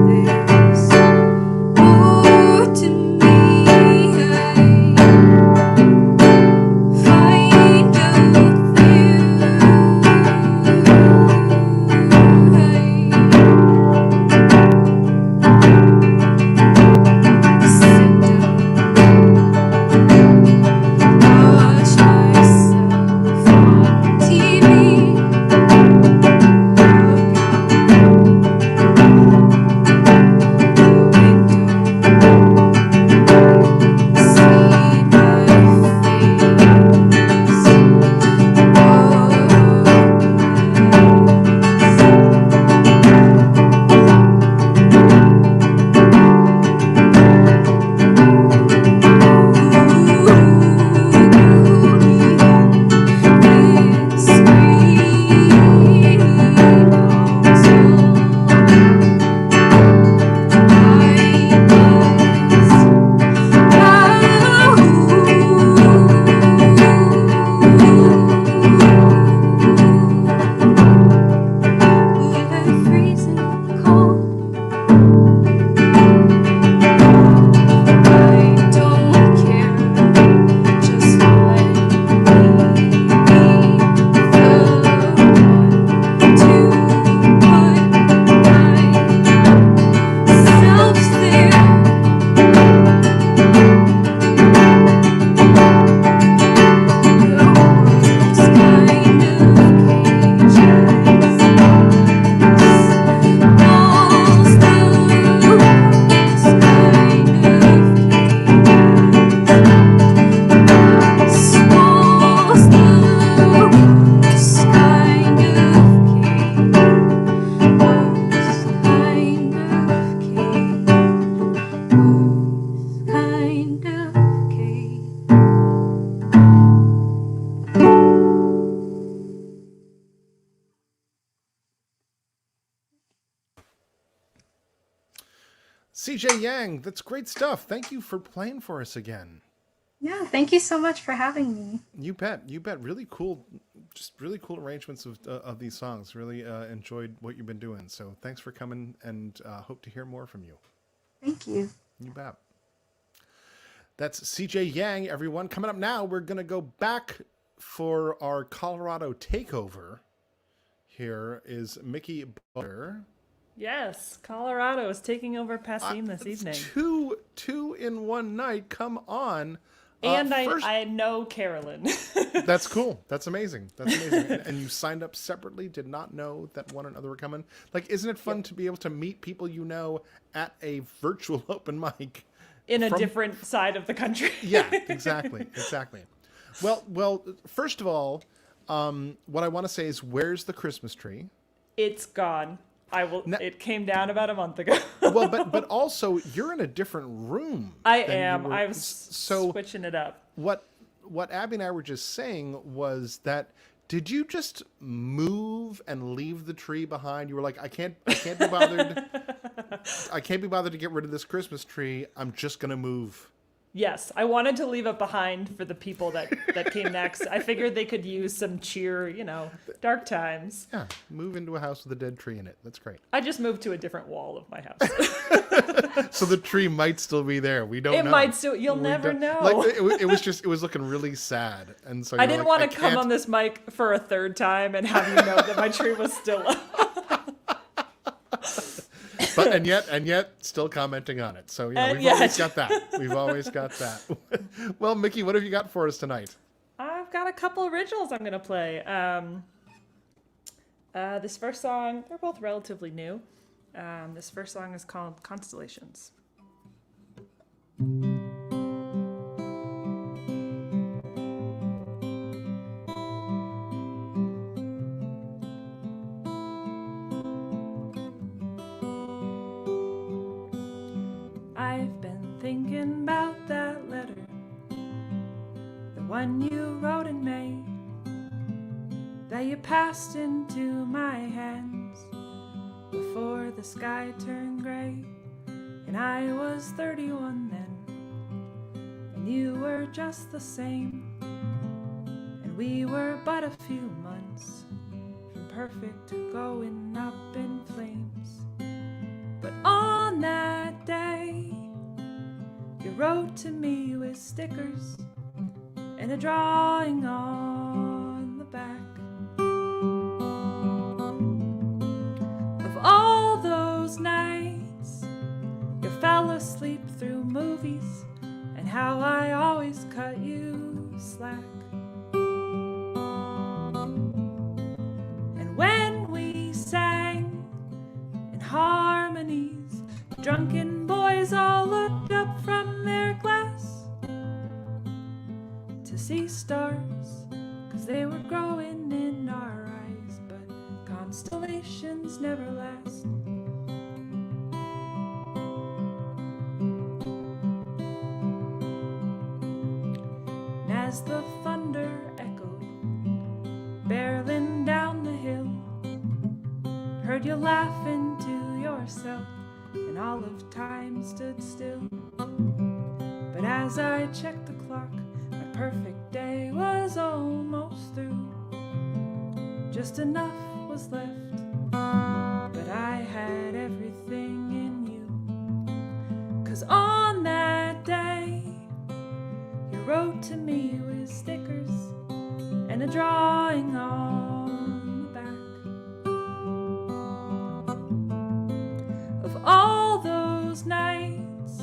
There's more to me. I find out there. I sit down, watch myself on TV. CJ Yang, that's great stuff. Thank you for playing for us again. Yeah, thank you so much for having me. You bet. You bet. Really cool, just really cool arrangements of these songs. Really enjoyed what you've been doing. So thanks for coming, and hope to hear more from you. Thank you. You bet. That's CJ Yang, everyone. Coming up now, we're going to go back for our Colorado takeover. Here is Mickey Butter. Yes, Colorado is taking over Passim this evening. Two in one night. Come on. And First, I know Carolyn. that's cool. That's amazing. That's amazing. And you signed up separately, did not know that one another were coming. Like, isn't it fun to be able to meet people you know at a virtual open mic? In a different side of the country. Yeah, exactly. Well, first of all, what I want to say is, where's the Christmas tree? It's gone. It came down about a month ago. Well, but also you're in a different room. I am. I'm so switching it up. What Abby and I were just saying was that, did you just move and leave the tree behind? You were like, I can't be bothered. I can't be bothered to get rid of this Christmas tree. I'm just gonna move. Yes, I wanted to leave it behind for the people that came next. I figured they could use some cheer, dark times. Yeah, move into a house with a dead tree in it. That's great. I just moved to a different wall of my house. So the tree might still be there. We don't know. It might still. You'll never know. Like, it was looking really sad, and so I didn't want to come on this mic for a third time and have you know that my tree was still up. But and yet still commenting on it. So we've always got that. We've always got that. Well, Mickey, what have you got for us tonight? I've got a couple originals I'm going to play. This first song, they're both relatively new. This first song is called Constellations. I've been thinking about that letter, the one you wrote in May, that you passed into my hands before the sky turned gray. And I was 31 then, and you were just the same, and we were but a few months from perfect to going up in flames. But on that day, you wrote to me with stickers and a drawing on the back of all those nights you fell asleep through movies, and how I always cut you slack. And when we sang in harmonies, drunken boys all looked up from their glass to see stars, 'cause they were growing in our eyes, but constellations never last. And as the thunder echoed, barreling down the hill, heard you laugh into yourself, and all of time stood still. But as I checked the clock, my perfect day was almost through. Just enough was left, but I had everything in you. 'Cause on that day, you wrote to me with stickers and a drawing on the back of all those nights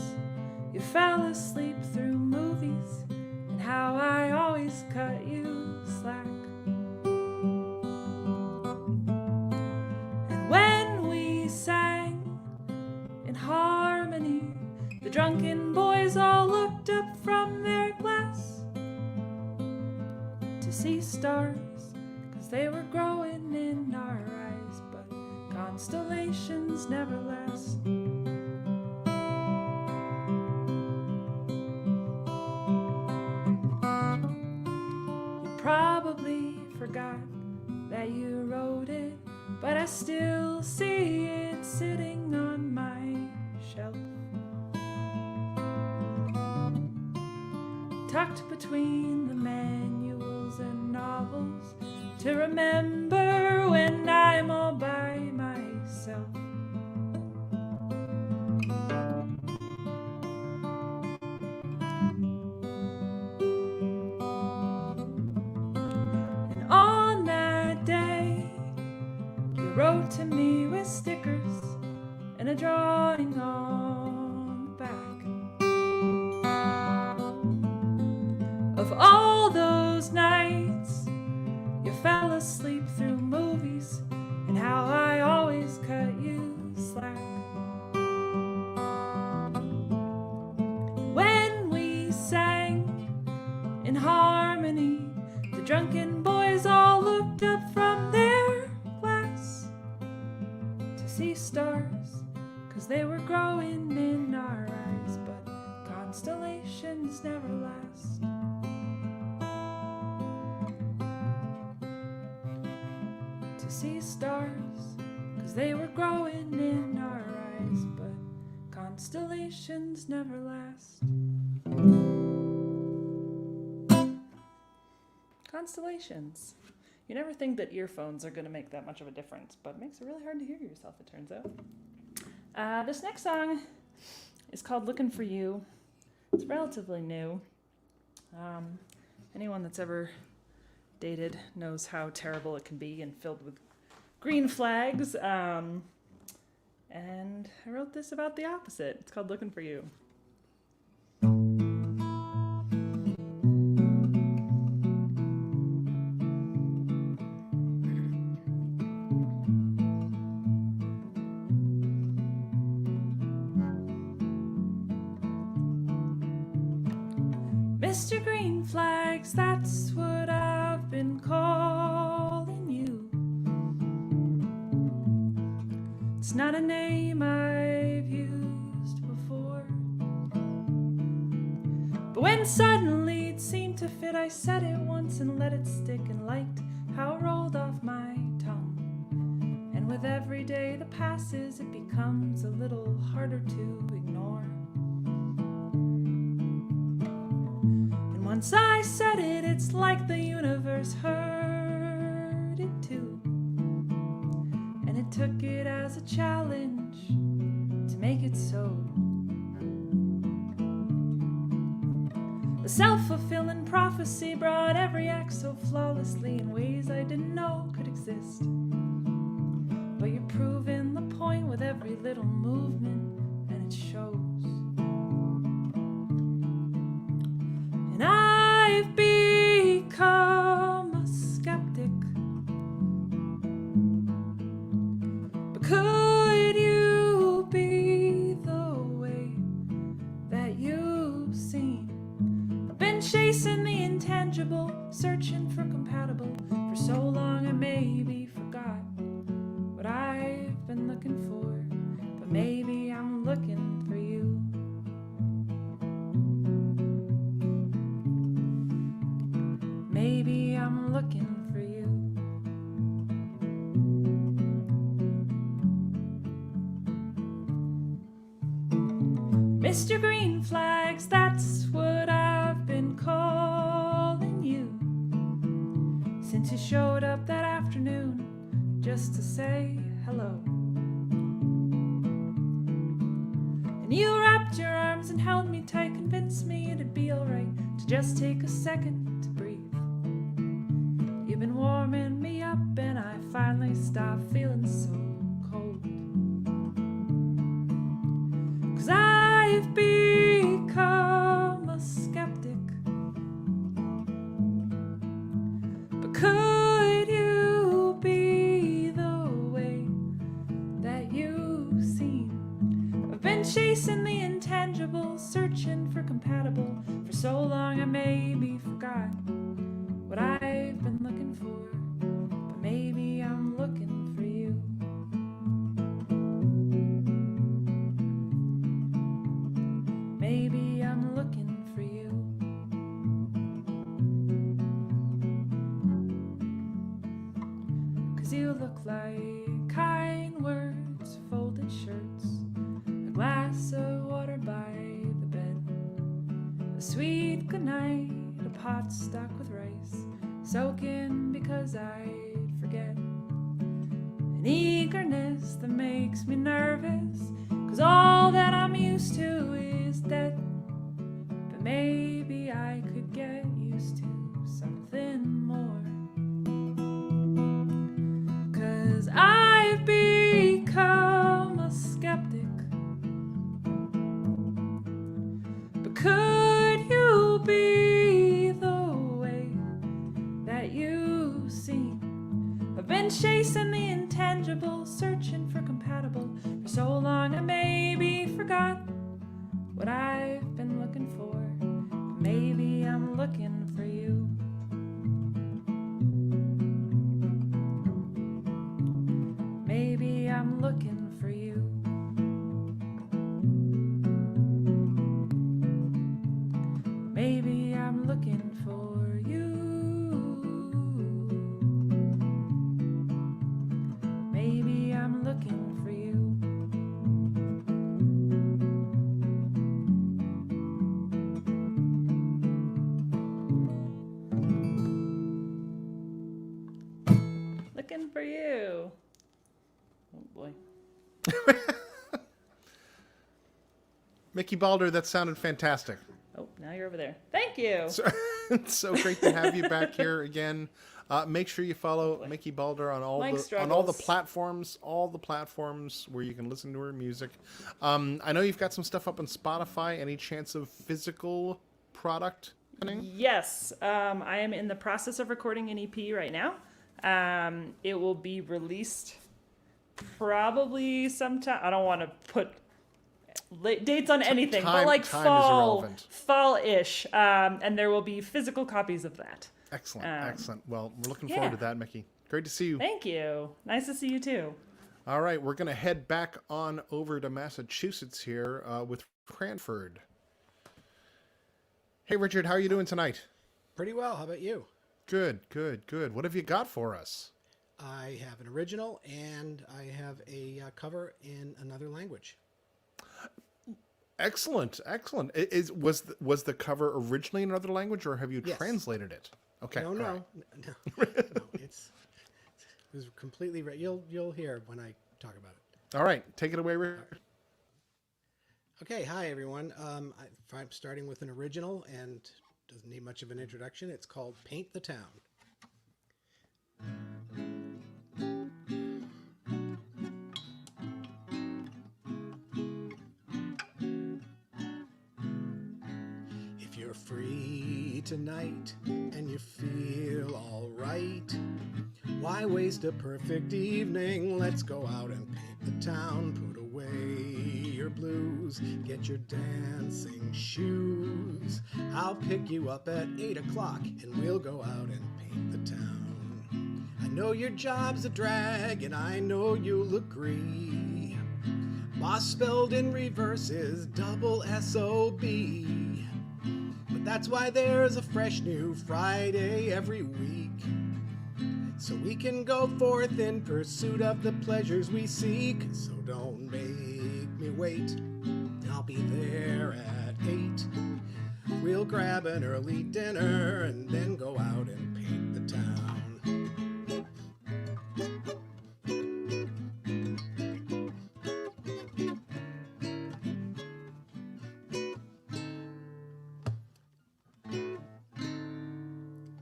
you fell asleep through movies, and how I always cut you slack. And when we sang in harmony, the drunken boys all looked up from their glass to see stars, 'cause they were growing in our eyes, but constellations never last. You probably forgot that you wrote it, but I still see it sitting on my shelf, tucked between the manuals and novels, to remember when I'm all by myself. And on that day, you wrote to me with stickers drawing on the back of all those nights you fell asleep through movies, and how I always cut you slack. When we sang in harmony, the drunken boys all looked up from their glass to see stars, 'cause they were growing in our eyes, but constellations never last. To see stars, 'cause they were growing in our eyes, but constellations never last. Constellations. You never think that earphones are going to make that much of a difference, but it makes it really hard to hear yourself, it turns out. This next song is called Looking for You. It's relatively new. Anyone that's ever dated knows how terrible it can be and filled with green flags. And I wrote this about the opposite. It's called Looking for You. Mr. Green Flags, that's what I've been calling you. It's not a name I've used before, but when suddenly it seemed to fit, I said it once and let it stick, and liked how it rolled off my tongue. And with every day that passes, it becomes a little harder to ignore. Once I said it, it's like the universe heard it too, and it took it as a challenge to make it so. The self-fulfilling prophecy brought every act so flawlessly in ways I didn't know could exist. But you're proving the point with every little movement, and it shows. And I've become a skeptic. But could you be the way that you've seen? I've been chasing the intangible, searching for compatible for so long I maybe forgot what I've been looking for. But maybe I'm looking for you. Maybe I'm looking for you. Mr. Green Flags, that's what I've been calling you since you showed up that afternoon just to say hello. And you wrapped your arms and held me tight, convinced me it'd be alright to just take a second to breathe. You've been warming me up and I finally stopped feeling so cold. 'Cause I've become a skeptic. But could you be the way that you've seen? I've been chasing the intangible, searching for compatible for so long I maybe forgot what I've been looking for, but maybe I'm looking for you. Maybe I'm looking for you. Cause you look like kind words, folded shirts, a glass of water by the bed, a sweet goodnight, a pot stuck with rice, soaking because I'd forget, an eagerness that makes me nervous, 'cause all that I'm used to is dead. But maybe I could get used to something more, 'cause I've become a skeptic. been chasing the intangible, searching for compatible for so long I maybe forgot what I've been looking for. Maybe I'm looking for you. Maybe I'm looking for you. Maybe I'm looking for you. Maybe I'm looking for you. Looking for you. Oh boy. Mickey Balder, that sounded fantastic. Oh, now you're over there. Thank you. It's so great to have you back here again. Make sure you follow Mickey Balder on all the struggles. all the platforms where you can listen to her music. I know you've got some stuff up on Spotify. Any chance of physical product happening? Yes, I am in the process of recording an EP right now. It will be released probably sometime. I don't want to put dates on anything, but like fall-ish. And there will be physical copies of that. Excellent, excellent. Well, we're looking forward to that, Mickey. Great to see you. Thank you. Nice to see you too. All right, we're going to head back on over to Massachusetts here with Cranford. Hey, Richard, how are you doing tonight? Pretty well. How about you? Good, good, good. What have you got for us? I have an original and I have a cover in another language. Excellent, excellent. Was the cover originally in another language, or have you translated it? Okay. No, no. It was completely right. You'll hear when I talk about it. All right, take it away, Richard. Okay, hi everyone. I'm starting with an original and doesn't need much of an introduction. It's called Paint the Town. If you're free tonight and you feel all right, why waste a perfect evening? Let's go out and paint the town. Put away your blues, get your dancing shoes. I'll pick you up at 8 o'clock and we'll go out and paint the town. I know your job's a drag and I know you'll agree. Boss spelled in reverse is double S-O-B. But that's why there's a fresh new Friday every week. So we can go forth in pursuit of the pleasures we seek. So don't make me wait, I'll be there at 8. We'll grab an early dinner and then go out and paint the town.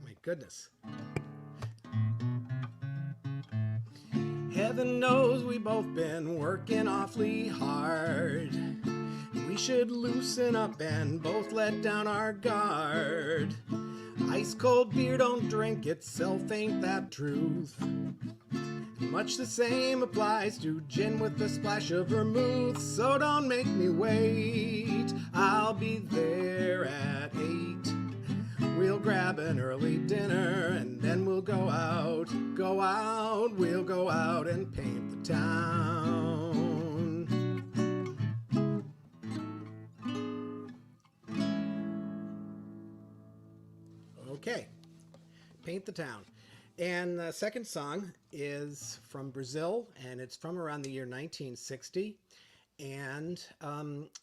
My goodness. Heaven knows we've both been working awfully hard. We should loosen up and both let down our guard. Ice cold beer don't drink itself, ain't that truth? Much the same applies to gin with a splash of vermouth. So don't make me wait, I'll be there at 8. We'll grab an early dinner and then we'll go out, we'll go out and paint the town. Okay, paint the town. And the second song is from Brazil and it's from around the year 1960. And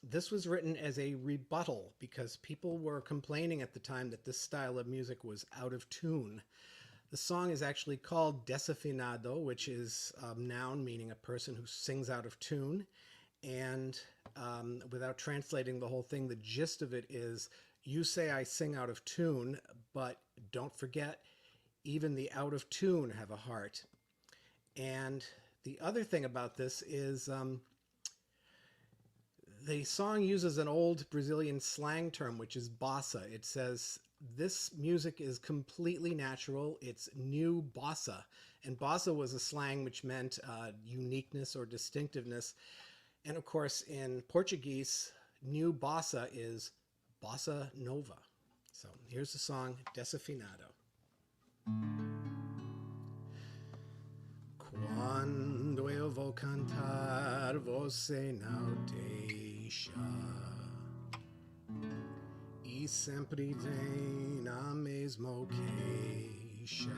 this was written as a rebuttal because people were complaining at the time that this style of music was out of tune. The song is actually called desafinado, which is a noun meaning a person who sings out of tune. And without translating the whole thing, the gist of it is you say I sing out of tune, but don't forget, even the out of tune have a heart. And the other thing about this is the song uses an old Brazilian slang term, which is bossa. It says this music is completely natural. It's new bossa. And bossa was a slang which meant uniqueness or distinctiveness. And of course, in Portuguese, new bossa is bossa nova. So here's the song Desafinado. Quando eu vou cantar, você não deixa. E sempre vem a mesma queixa.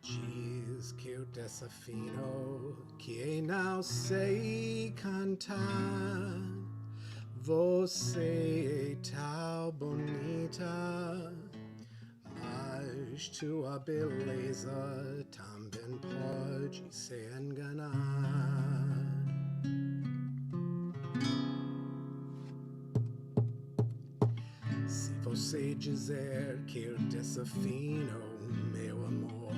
Diz que eu desafino, que não sei cantar. Você é tão bonita, mas tua beleza também pode se enganar. Se você dizer que eu desafino, meu amor,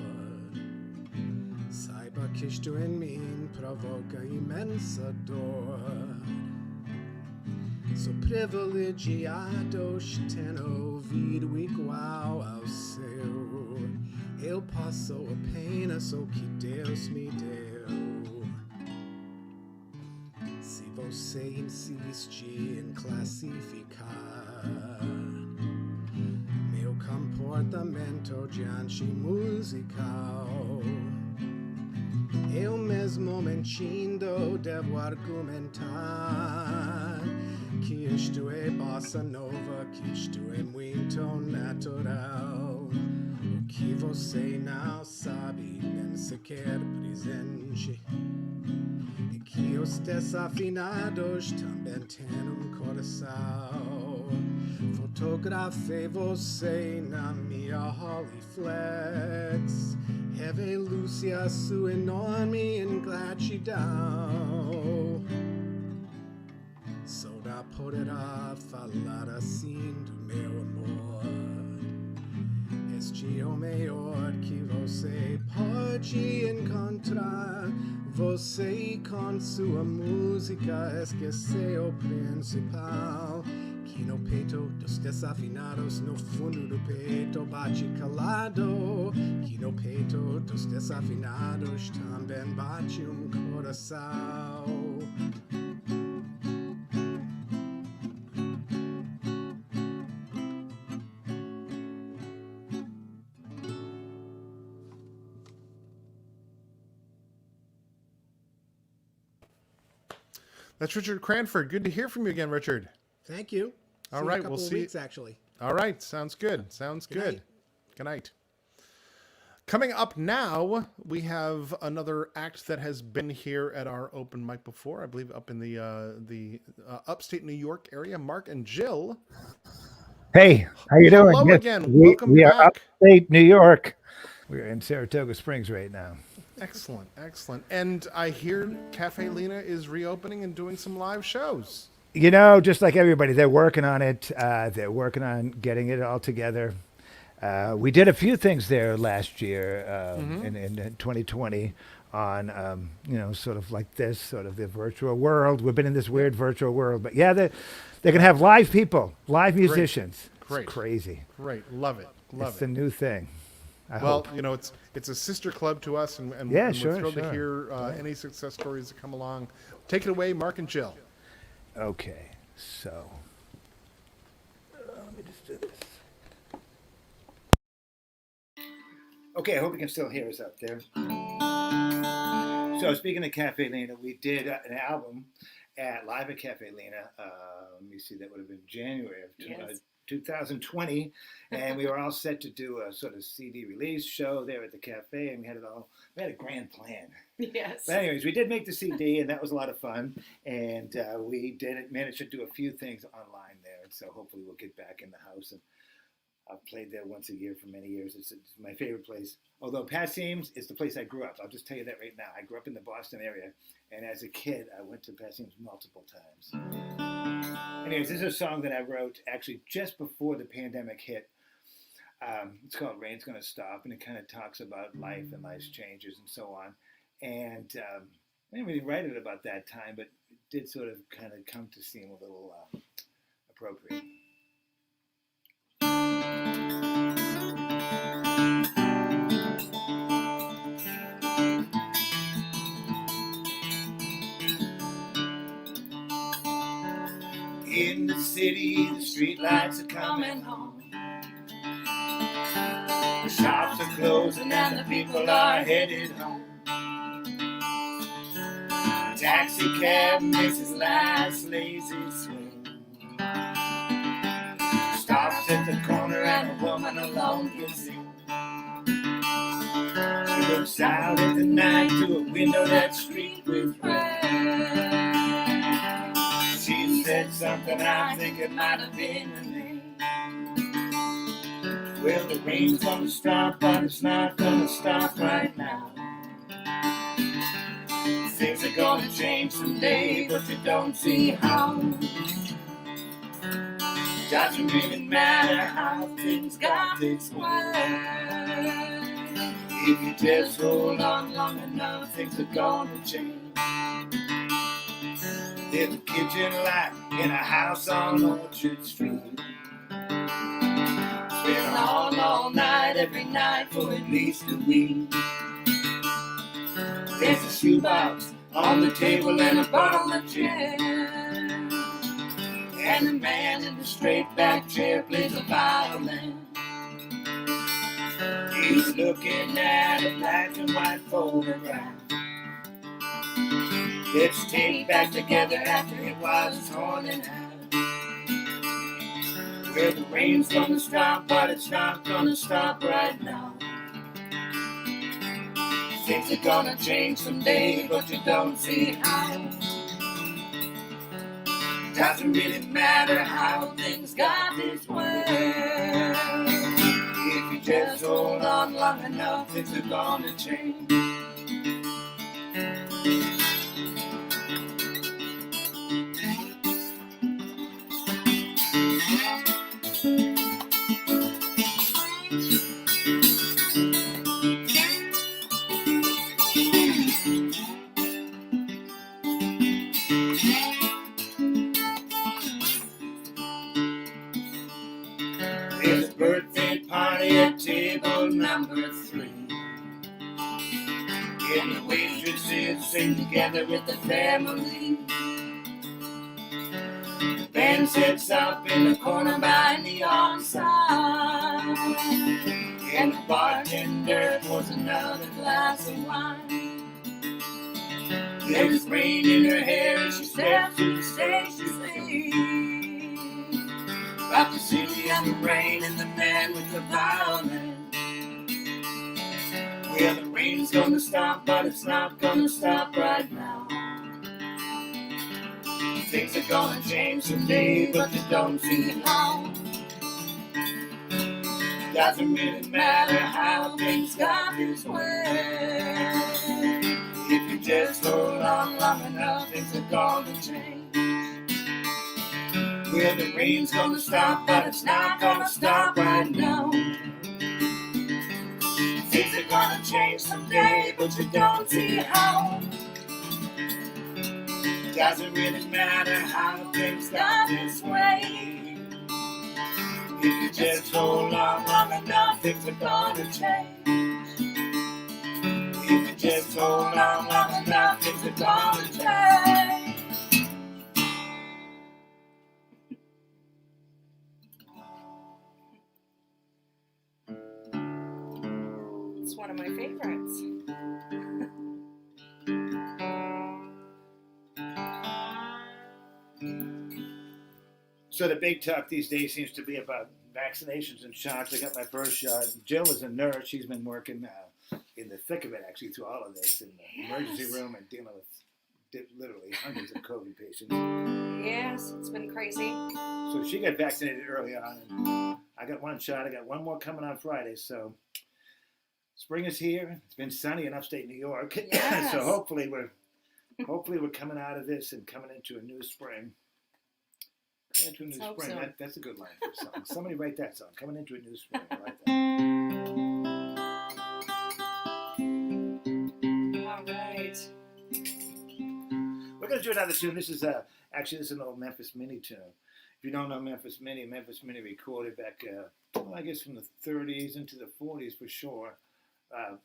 saiba que isto em mim provoca imensa dor. Sou privilegiado, tenho ouvido igual ao seu. Eu posso apenas o que Deus me deu. Se você insiste em classificar meu comportamento diante musical, eu mesmo mentindo devo argumentar que isto é bossa nova, que isto é muito natural. O que você não sabe, nem sequer presente, é que os desafinados também têm coração. Fotografei você na minha Hollyflex, revelou-se a sua enorme ingratidão. Só dá poderá falar assim do meu amor. Este é o melhor que você pode encontrar. Você com sua música esqueceu o principal. Que no peito dos desafinados, no fundo do peito bate calado. Que no peito dos desafinados também bate coração. That's Richard Cranford. Good to hear from you again, Richard. Thank you. All See you in right, a couple we'll of see. weeks, actually. All right, sounds good. Sounds Good good. night. Good night. Coming up now, we have another act that has been here at our open mic before. I believe up in the upstate New York area. Mark and Jill. Hey, how you doing? Hello Yes, again. we, Welcome we are back. upstate New York. We're in Saratoga Springs right now. Excellent, excellent. And I hear Cafe Lena is reopening and doing some live shows. You know, just like everybody, they're working on it. They're working on getting it all together. We did a few things there last year in 2020 on, sort of like this, sort of the virtual world. We've been in this weird virtual world. But yeah, they're going to have live people, live musicians. Great. It's crazy. Great. Love it. Love It's it. the new thing. I Well, hope. it's a sister club to us, and Yeah, we're sure, thrilled to sure. hear any success stories that come along. Take it away, Mark and Jill. Okay, so let me just do this. Okay, I hope you can still hear us up there. So speaking of Cafe Lena, we did an album live at Cafe Lena. Let me see, that would have been January of 2020, and we were all set to do a sort of CD release show there at the cafe, and we had a grand plan. Yes. But anyways, we did make the CD, and that was a lot of fun, and we managed to do a few things online there, and so hopefully we'll get back in the house. And I've played there once a year for many years. It's my favorite place. Although Passim is the place I grew up. I'll just tell you that right now. I grew up in the Boston area, and as a kid, I went to Passim multiple times. Anyways, this is a song that I wrote actually just before the pandemic hit. It's called Rain's Gonna Stop, and it kind of talks about life and life's changes and so on. And I didn't really write it about that time, but it did sort of kind of come to seem a little appropriate. In the city, the streetlights are coming home. The shops are closing and the people are headed home. The taxi cab makes its last lazy swing. Stops at the corner and a woman alone gets in. She looks out at the night to a window that's streaked with red. She said something, I think it might have been the name. Well, the rain's gonna stop, but it's not gonna stop right now. Things are gonna change someday, but you don't see how. Doesn't really matter how things got this way. If you just hold on long enough, things are gonna change. There's a kitchen light in a house on Orchard Street. It's been on all night, every night for at least a week. There's a shoebox on the table and a bottle of gin. And the man in the straight back chair plays a violin. He's looking at a black and white photograph. It's taped back together after it was torn in half. Where the rain's gonna stop, but it's not gonna stop right now. Things are gonna change someday, but you don't see how. Doesn't really matter how things got this way. If you just hold on long enough, things are gonna change. There's a birthday party at table number 3. And the waitresses sing together with the family. The band sits up in the corner by neon sign. And the bartender pours another glass of wine. There's rain in her hair as she steps to the stage to sing. About the city and the rain and the man with the violin. Well, the rain's gonna stop, but it's not gonna stop right now. Things are gonna change someday, but you don't see how. Doesn't really matter how things got this way. If you just hold on long enough, things are gonna change. Well, the rain's gonna stop, but it's not gonna stop right now. Things are gonna change someday, but you don't see how. Doesn't really matter how things got this way. If you just hold on long enough, things are gonna change. If you just hold on long enough, things are gonna change. It's one of my favorites. So the big talk these days seems to be about vaccinations and shots. I got my first shot. Jill is a nurse. She's been working in the thick of it, actually, through all of this, in the emergency room and dealing with literally hundreds of COVID patients. Yes, it's been crazy. So she got vaccinated early on, and I got one shot. I got one more coming on Friday. So spring is here. It's been sunny in upstate New York. Yes. So hopefully we're coming out of this and coming into a new spring. Coming into a new Hope spring. so. That's a good line for a song. Somebody write that song. Coming into a new spring. I like that. All right. We're going to do another tune. This is actually this is an old Memphis mini tune. if you don't know Memphis Minnie recorded back, I guess from the 30s into the 40s for sure.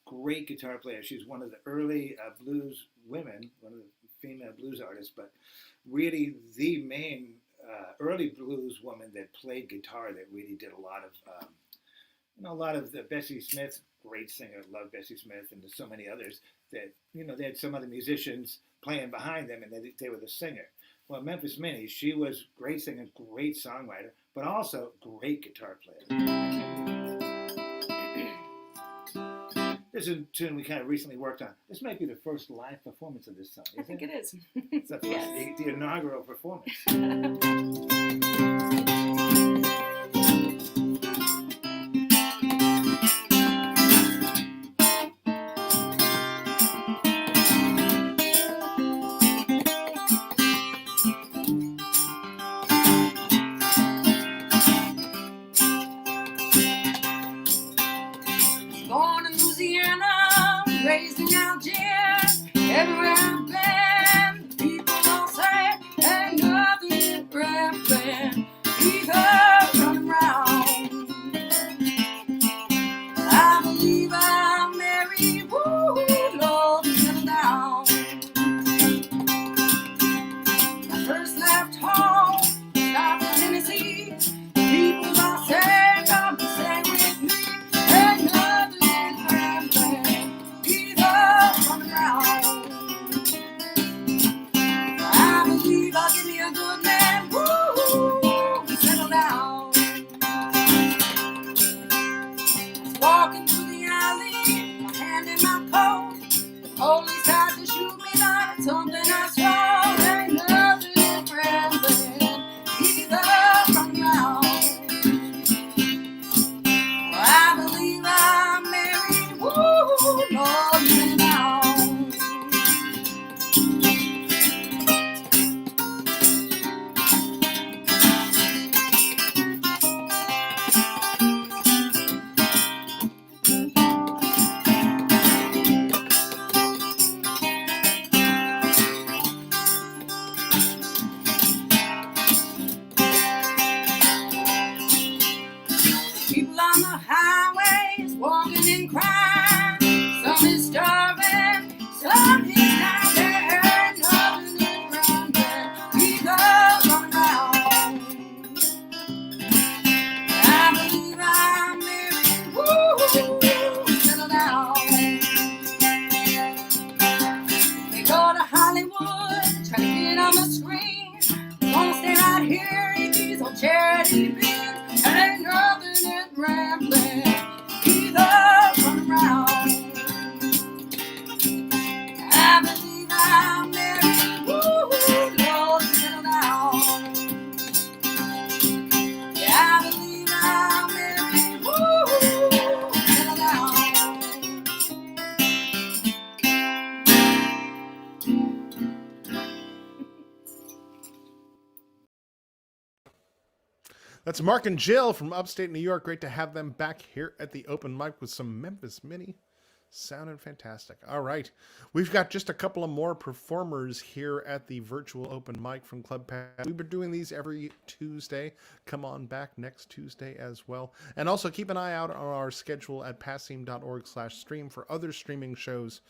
Great guitar player. She's one of the early blues women, one of the female blues artists, but really the main early blues woman that played guitar that really did a lot of, a lot of the Bessie Smith, great singer, love Bessie Smith, and there's so many others that, they had some other musicians playing behind them and they were the singer. Well, Memphis Minnie, she was great singer, great songwriter, but also great guitar player. This is a tune we kind of recently worked on. This might be the first live performance of this song, isn't I think it is. It's the, Yes. the inaugural performance. Born in Louisiana, raised in Algiers. Everywhere I've been, people all say ain't nothing rambling. Either running round. I believe I'm married. Woo, Lord, settle down. I first left home, stopped in Tennessee. People all say, come and stay with me. Ain't nothing rambling. Either running round. I believe I'll give me a good man. Woo, settle down. Walking through the alley, my hand in my coat. The police tried to shoot me, but it's something I saw. Ain't nothing rambling. Either running round. I believe I'm married. Woo, Lord, settle down. People on the highways walking and crying. Some is starving, some is down there. Ain't nothing in rambling. Either run around. I believe I'm married. Woo, settle down. They go to Hollywood, try to get on the screen. Wanna stay right here, eat these old charity beans. Ain't nothing in rambling. Either run around. I believe I'm married. Woo, Lord, settle down. Yeah, I believe I'm married. Woo, settle That's Mark and Jill from upstate New York. Great to have them back here at the open mic with some Memphis Minnie. Sounding fantastic. All right. We've got just a couple of more performers here at the virtual open mic from Club Pass. We've been doing these every Tuesday. Come on back next Tuesday as well. And also keep an eye out on our schedule at passim.org/stream for other streaming shows.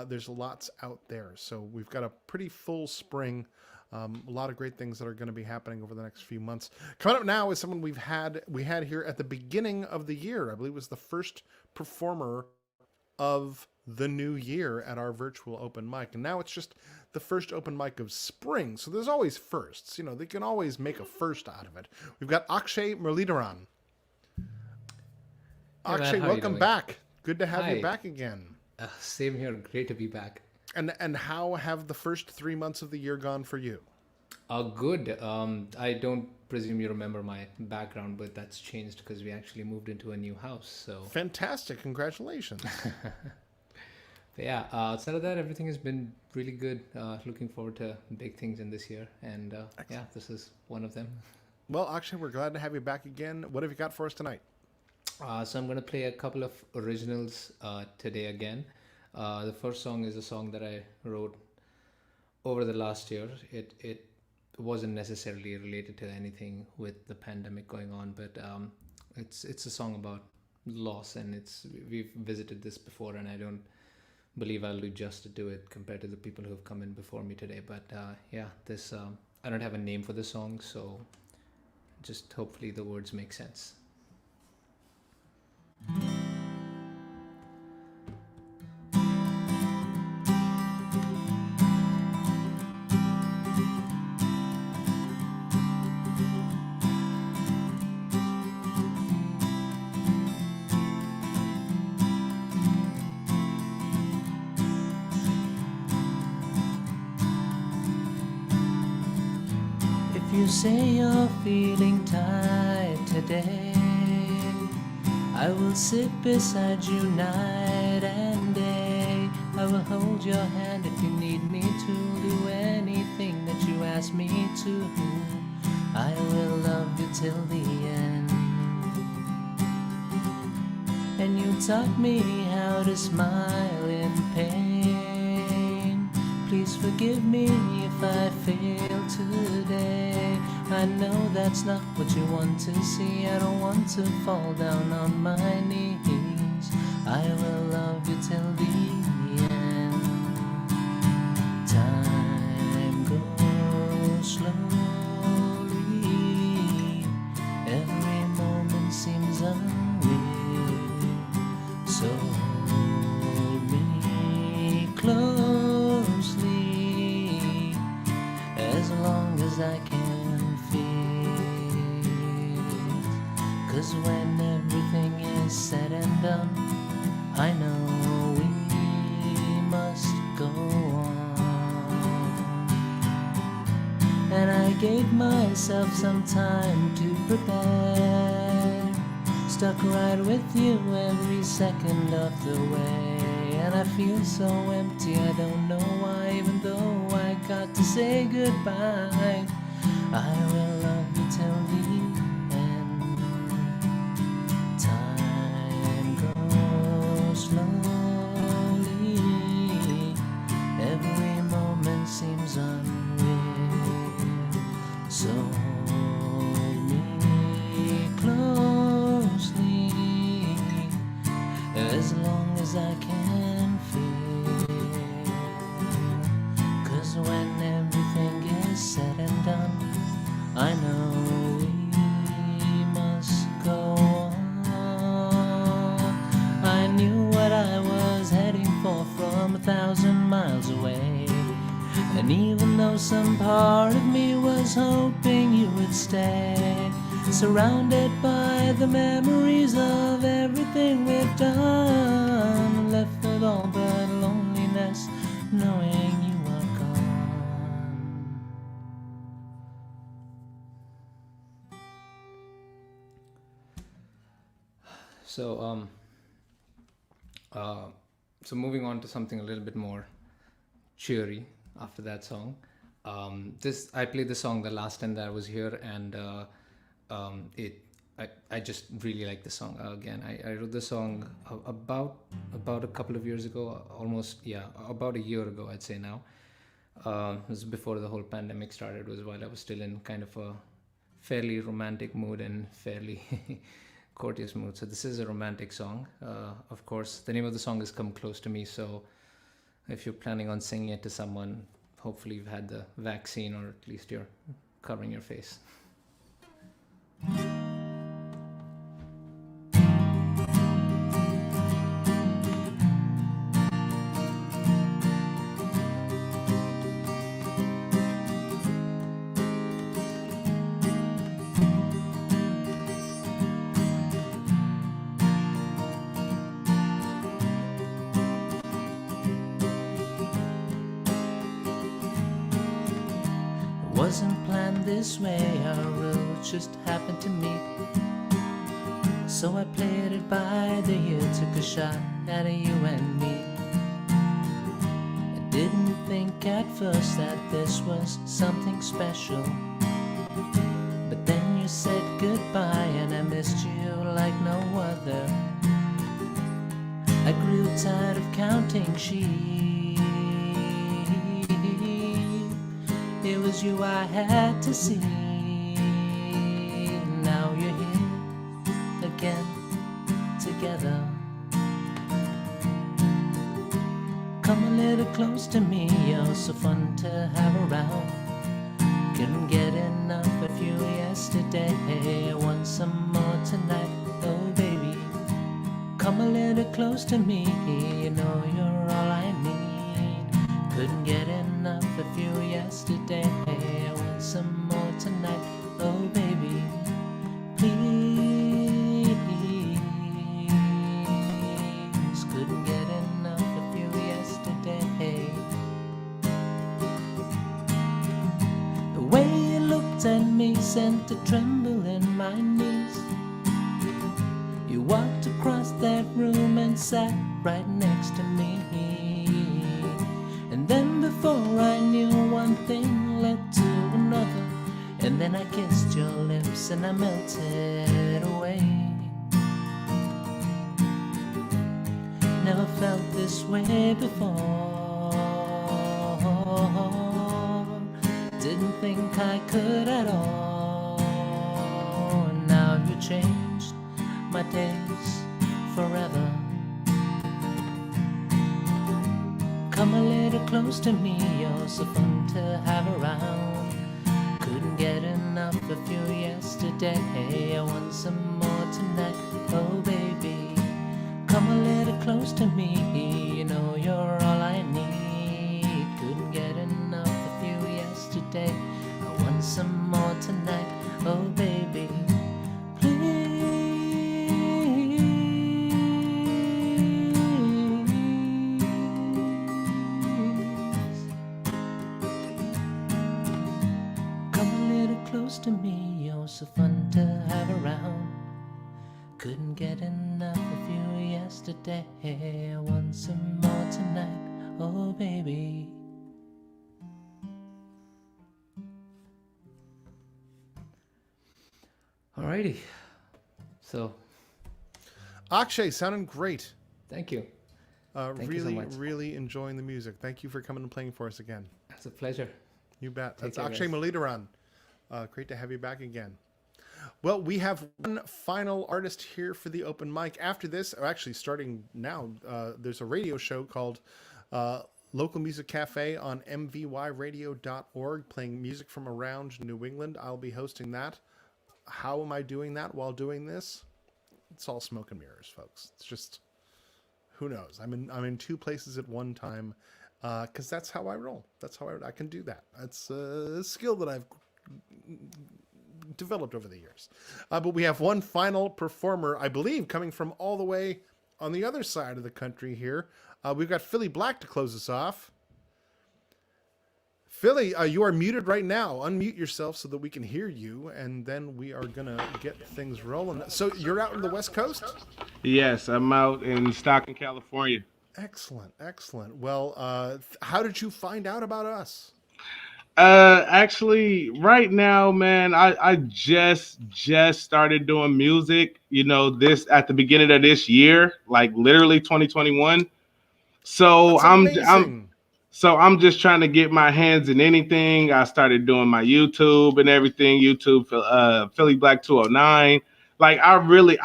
There's lots out there. So we've got a pretty full spring. A lot of great things that are going to be happening over the next few months. Coming up now is someone we had here at the beginning of the year. I believe it was the first performer of the new year at our virtual open mic. And now it's just the first open mic of spring. So there's always firsts. They can always make a first out of it. We've got Akshay Muralidharan. Akshay, welcome back. Good to have you back again. Same here. Great to be back. And how have the first 3 months of the year gone for you? Good. I don't presume you remember my background, but that's changed because we actually moved into a new house. So fantastic! Congratulations. Yeah. Outside of that, everything has been really good. Looking forward to big things in this year, and yeah, this is one of them. Well, Akshay, we're glad to have you back again. What have you got for us tonight? So I'm going to play a couple of originals today again. The first song is a song that I wrote over the last year. wasn't necessarily related to anything with the pandemic going on, but it's a song about loss, and we've visited this before, and I don't believe I'll do justice to it compared to the people who have come in before me today. But this I don't have a name for the song, so just hopefully the words make sense. You say you're feeling tired today. I will sit beside you night and day. I will hold your hand if you need me to do anything that you ask me to. I will love you till the end. And you taught me how to smile in pain. Please forgive me if I fail today. I know that's not what you want to see. I don't want to fall down on my knees. I will love you till the end. Time goes slowly. Every moment seems unreal. So hold me closely as long as I can. 'Cause when everything is said and done, I know we must go on. And I gave myself some time to prepare. Stuck right with you every second of the way. And I feel so empty, I don't know why, even though I got to say goodbye. I will love you till the slowly, every moment seems unreal. So hold me closely, as long as I can feel. 'Cause when everything is said and done, I know we must go on. I knew what I was heading for from 1,000 miles away. And even though some part of me was hoping you would stay, surrounded by the memories of everything we've done, left with all but loneliness, knowing you are gone. So moving on to something a little bit more cheery after that song. I played the song the last time that I was here, and I just really like the song. Again, I wrote the song about a couple of years ago, about a year ago, I'd say now. It was before the whole pandemic started. It was while I was still in kind of a fairly romantic mood and fairly courteous mood. So this is a romantic song. Of course, the name of the song is Come Close to Me. So if you're planning on singing it to someone, hopefully you've had the vaccine, or at least you're covering your face. Wasn't planned this way, our roads just happened to meet. So I played it by the ear, took a shot at you and me. I didn't think at first that this was something special, but then you said goodbye and I missed you like no other. I grew tired of counting sheep, It was you I had to see. Now you're here again, together. Come a little close to me, you're so fun to have around. Couldn't get enough of you yesterday. I want some more tonight, oh baby. Come a little close to me, you know you're all I need. Couldn't get enough of you yesterday. I want some more tonight, oh baby. Please, couldn't get enough of you yesterday. The way you looked at me sent a tremble in my knees. You walked across that room and sat right next to me. And then before I knew, one thing led to another. And then I kissed your lips and I melted away. Never felt this way before. Didn't think I could at all. Now you changed my days forever. Come a little close to me, you're so fun to have around. Couldn't get enough of you yesterday. I want some more tonight, oh baby. Come a little close to me, you know you're all I need. Couldn't get enough of you yesterday. I want some more tonight, oh baby. Close to me, you're so fun to have around. Couldn't get enough of you yesterday. I want some more tonight, oh baby. Alrighty. So, Akshay, sounding great. Thank you. Thank really, you so much. really enjoying the music. Thank you for coming and playing for us again. It's a pleasure. You bet. Take That's care, Akshay guys. Malitaran. Great to have you back again. Well, we have one final artist here for the open mic. After this, or actually starting now, there's a radio show called Local Music Cafe on mvyradio.org, playing music from around New England. I'll be hosting that. How am I doing that while doing this? It's all smoke and mirrors, folks. It's just, who knows? I'm in two places at one time, because that's how I roll. That's how I can do that. That's a skill that I've developed over the years. But we have one final performer, I believe, coming from all the way on the other side of the country here. We've got Philly Black to close us off. Philly, you are muted right now. Unmute yourself so that we can hear you, and then we are going to get things rolling. So you're out on the West Coast? Yes, I'm out in Stockton, California. Excellent, excellent. Well, how did you find out about us? Actually, right now, man, I just started doing music, this at the beginning of this year, like literally 2021. So I'm just trying to get my hands in anything. I started doing my YouTube and everything, YouTube, Philly Black 209. Like I really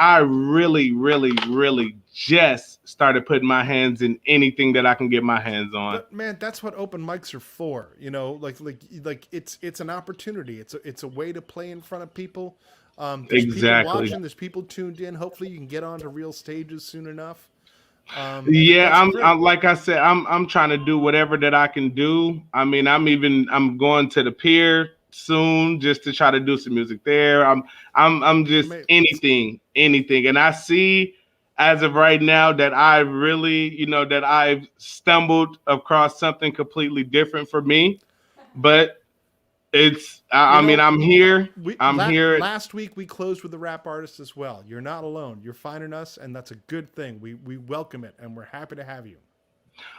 just started putting my hands in anything that I can get my hands on. But man, that's what open mics are for. Like it's an opportunity. It's a way to play in front of people. There's Exactly. people watching. There's people tuned in. Hopefully, you can get onto real stages soon enough. Yeah, that's great. I'm like I said, I'm trying to do whatever that I can do. I mean, I'm going to the pier soon just to try to do some music there. I'm just anything. And I see as of right now that I really, that I've stumbled across something completely different for me. But it's I'm here. Here. Last week we closed with a rap artist as well. You're not alone. You're finding us, and that's a good thing. We welcome it, and we're happy to have you.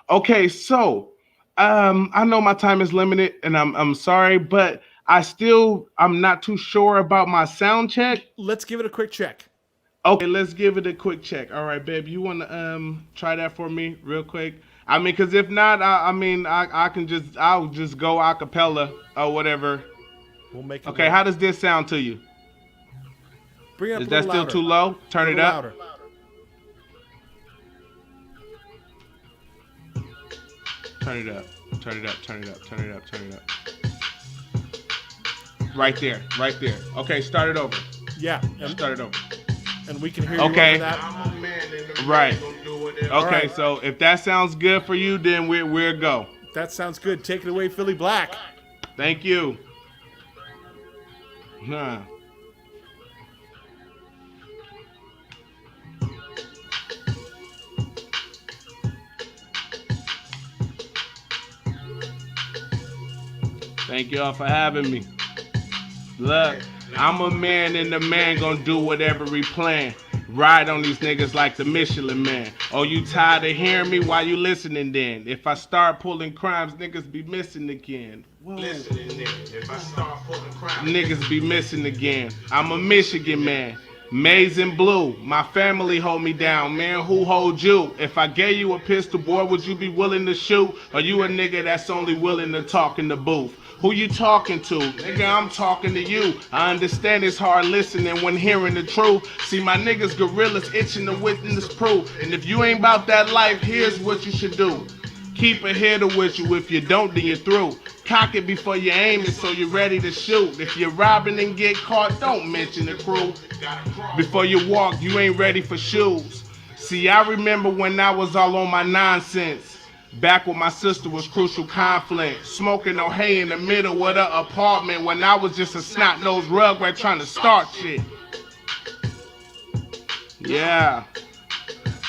Okay, so I know my time is limited, and I'm sorry, but I'm not too sure about my sound check. Let's give it a quick check. Okay, let's give it a quick check. All right, babe, you want to try that for me real quick? I mean, because if not, I'll just go a cappella or whatever. We'll make it Okay, work. how does this sound to you? Bring it up Is a that little still louder. too low? Turn A it little up. louder. Turn it up. Turn it up. Turn it up. Turn it up. Turn it up. Right there. Right there. Okay, start it over. Yeah. Start it over. And we can hear you Okay. over that. Right. All Okay, right. so if that sounds good for you, then we'll go. That sounds good. Take it away, Philly Black. Thank you. Nah. Thank y'all for having me. Look, I'm a man and the man gonna do whatever he plan. Ride on these niggas like the Michelin Man. Oh, you tired of hearing me? Why you listening then? If I start pulling crimes, niggas be missing again. Whoa. Listening then. If I start pulling crimes, niggas be missing again. I'm a Michigan man. Maize and blue. My family hold me down, man. Who hold you? If I gave you a pistol, boy, would you be willing to shoot? Or you a nigga that's only willing to talk in the booth? Who you talking to? Nigga, I'm talking to you. I understand it's hard listening when hearing the truth. See, my niggas gorillas itching to witness proof. And if you ain't about that life, here's what you should do. Keep a hitter with you. If you don't, then you're through. Cock it before you aim it so you're ready to shoot. If you're robbing and get caught, don't mention the crew. Before you walk, you ain't ready for shoes. See, I remember when I was all on my nonsense. Back when my sister was crucial conflict. Smoking no hay in the middle of the apartment when I was just a snot-nosed rugrat trying to start shit. Yeah.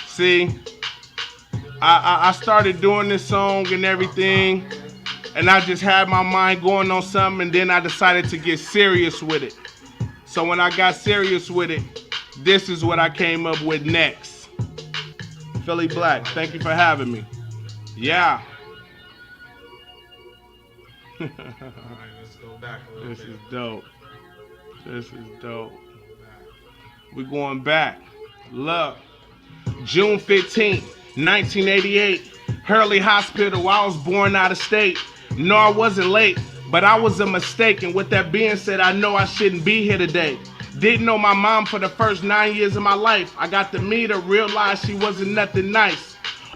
See, I started doing this song and everything, and I just had my mind going on something, and then I decided to get serious with it. So when I got serious with it, this is what I came up with next. Philly Black, thank you for having me. Yeah. All right, let's go back a little This bit. is dope. This is dope. We're going back. Look, June 15th, 1988, Hurley Hospital. I was born out of state. No, I wasn't late, but I was a mistake. And with that being said, I know I shouldn't be here today. Didn't know my mom for the first 9 years of my life. I got to meet her, realized she wasn't nothing nice.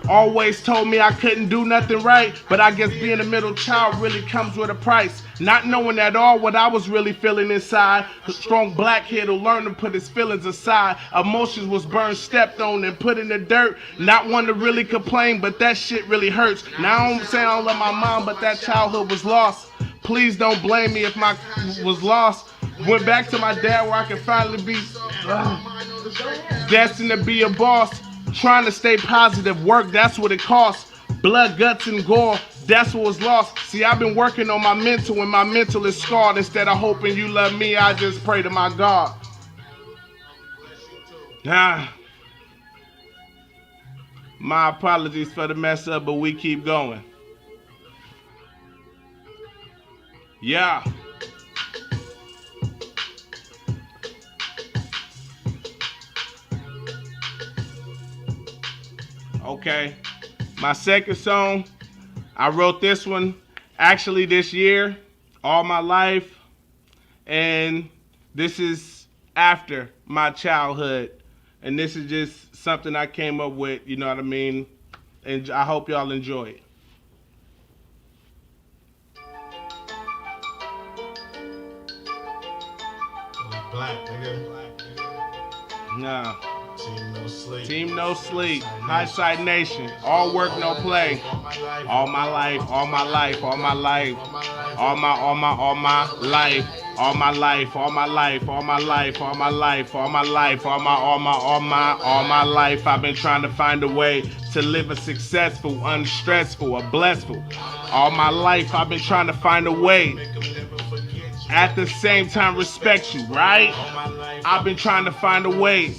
Always told me I couldn't do nothing right, but I guess being a middle child really comes with a price. Not knowing at all what I was really feeling inside. A strong black kid who learned to put his feelings aside. Emotions was burned, stepped on, and put in the dirt. Not one to really complain, but that shit really hurts. Now I don't say I don't love my mom, but that childhood was lost. Please don't blame me if my was lost. Went back to my dad where I could finally be destined to be a boss. Trying to stay positive, work, that's what it costs. Blood, guts, and gore, that's what was lost. See, I've been working on my mental, and my mental is scarred. Instead of hoping you love me, I just pray to my God. My apologies for the mess up, but we keep going. Yeah. Okay, my second song, I wrote this one actually this year, all my life, and this is after my childhood, and this is just something I came up with, you know what I mean, and I hope y'all enjoy it. Black, nigga. Nah. Team No Sleep. Team No Sleep. High Side Nation. All work, no play. All my life, all my life, all my life. All my life. All my life, all my life, all my life, all my life, all my life, all my life. I've been trying to find a way to live a successful, unstressful, a blissful. All my life I've been trying to find a way. At the same time respect you, right? I've been trying to find a way.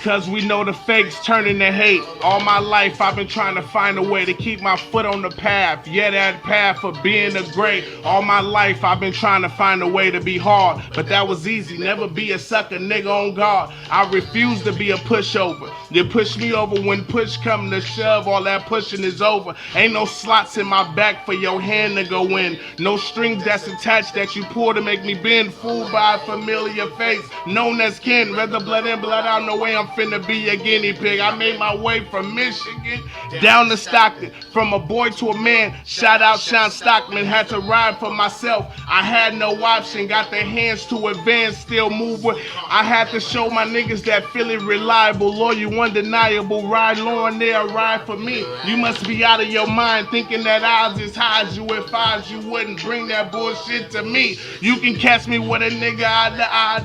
because we know the fakes turning to hate. All my life I've been trying to find a way to keep my foot on the path. Yeah, that path for being a great. All my life I've been trying to find a way to be hard, but that was easy. Never be a sucker nigga on guard. I refuse to be a pushover. You push me over when push come to shove. All that pushing is over. Ain't no slots in my back for your hand to go in. No strings that's attached that you pull to make me bend. Fooled by a familiar face, known as kin. Whether blood in, blood out, no way I'm finna be a guinea pig. I made my way from Michigan down to Stockton. From a boy to a man, shout out Sean Stockman. Had to ride for myself, I had no option. Got the hands to advance, still move with. I had to show my niggas that Philly reliable, loyal, undeniable. Ride low and they'll ride for me. You must be out of your mind thinking that odds is high as you. If odds you wouldn't bring that bullshit to me. You can catch me with a nigga out the eye.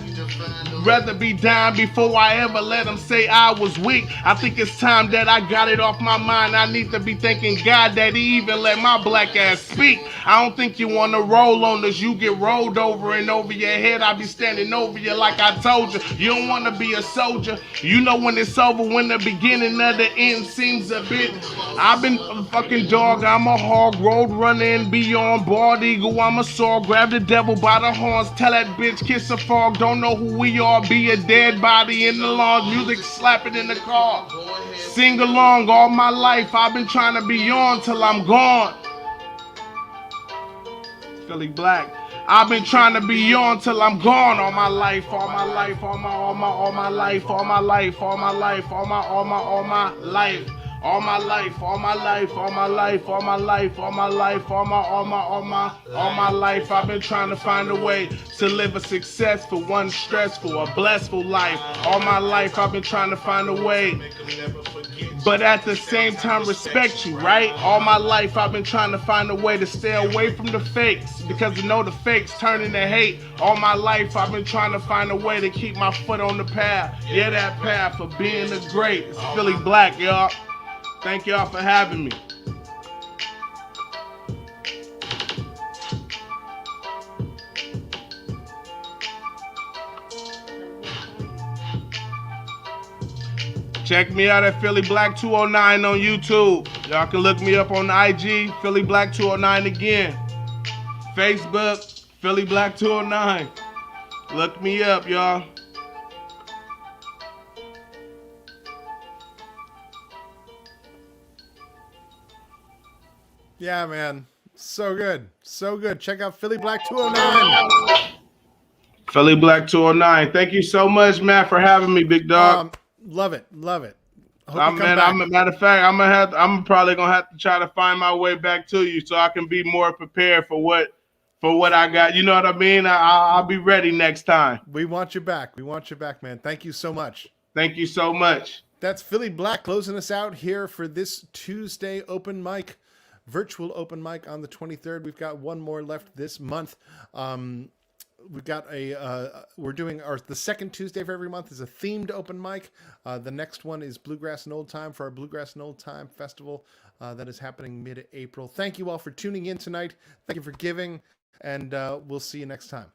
Rather be down before I ever let them say I was weak. I think it's time that I got it off my mind. I need to be thanking God that he even let my black ass speak. I don't think you wanna roll on this. You get rolled over and over your head. I be standing over you like I told you. You don't wanna be a soldier. You know when it's over, when the beginning of the end seems a bit. I've been a fucking dog. I'm a hog, road running beyond bald eagle. I'm a saw, grab the devil by the horns. Tell that bitch kiss a frog. Don't know who we are. Be a dead body in the lawn, music slapping in the car. Sing along all my life, I've been trying to be on till I'm gone. Philly Black. I've been trying to be on till I'm gone. All my life, all my life, all my life, all my life, all my life, all my life. All my life, all my life, all my life, all my life, all my life, all my life, I've been trying to find a way to live a successful, one stressful, a blissful life. All my life, I've been trying to find a way, but at the same time respect you, right? All my life, I've been trying to find a way to stay away from the fakes, because you know the fakes turn into hate. All my life, I've been trying to find a way to keep my foot on the path. Yeah, that path for being the great. It's Philly Black, y'all. Thank y'all for having me. Check me out at Philly Black 209 on YouTube. Y'all can look me up on IG, Philly Black 209 again. Facebook, Philly Black 209. Look me up, y'all. Yeah, man. So good. So good. Check out Philly Black 209. Philly Black 209. Thank you so much, Matt, for having me, big dog. Love it. Love it. Matter of fact, I'm probably gonna have to try to find my way back to you so I can be more prepared for what I got. You know what I mean? I'll be ready next time. We want you back. We want you back, man. Thank you so much. Thank you so much. That's Philly Black closing us out here for this Tuesday open mic. Virtual open mic on the 23rd. We've got one more left this month. We've got we're doing the second Tuesday of every month is a themed open mic. The next one is Bluegrass and Old Time for our Bluegrass and Old Time Festival that is happening mid-April. Thank you all for tuning in tonight. Thank you for giving, and we'll see you next time.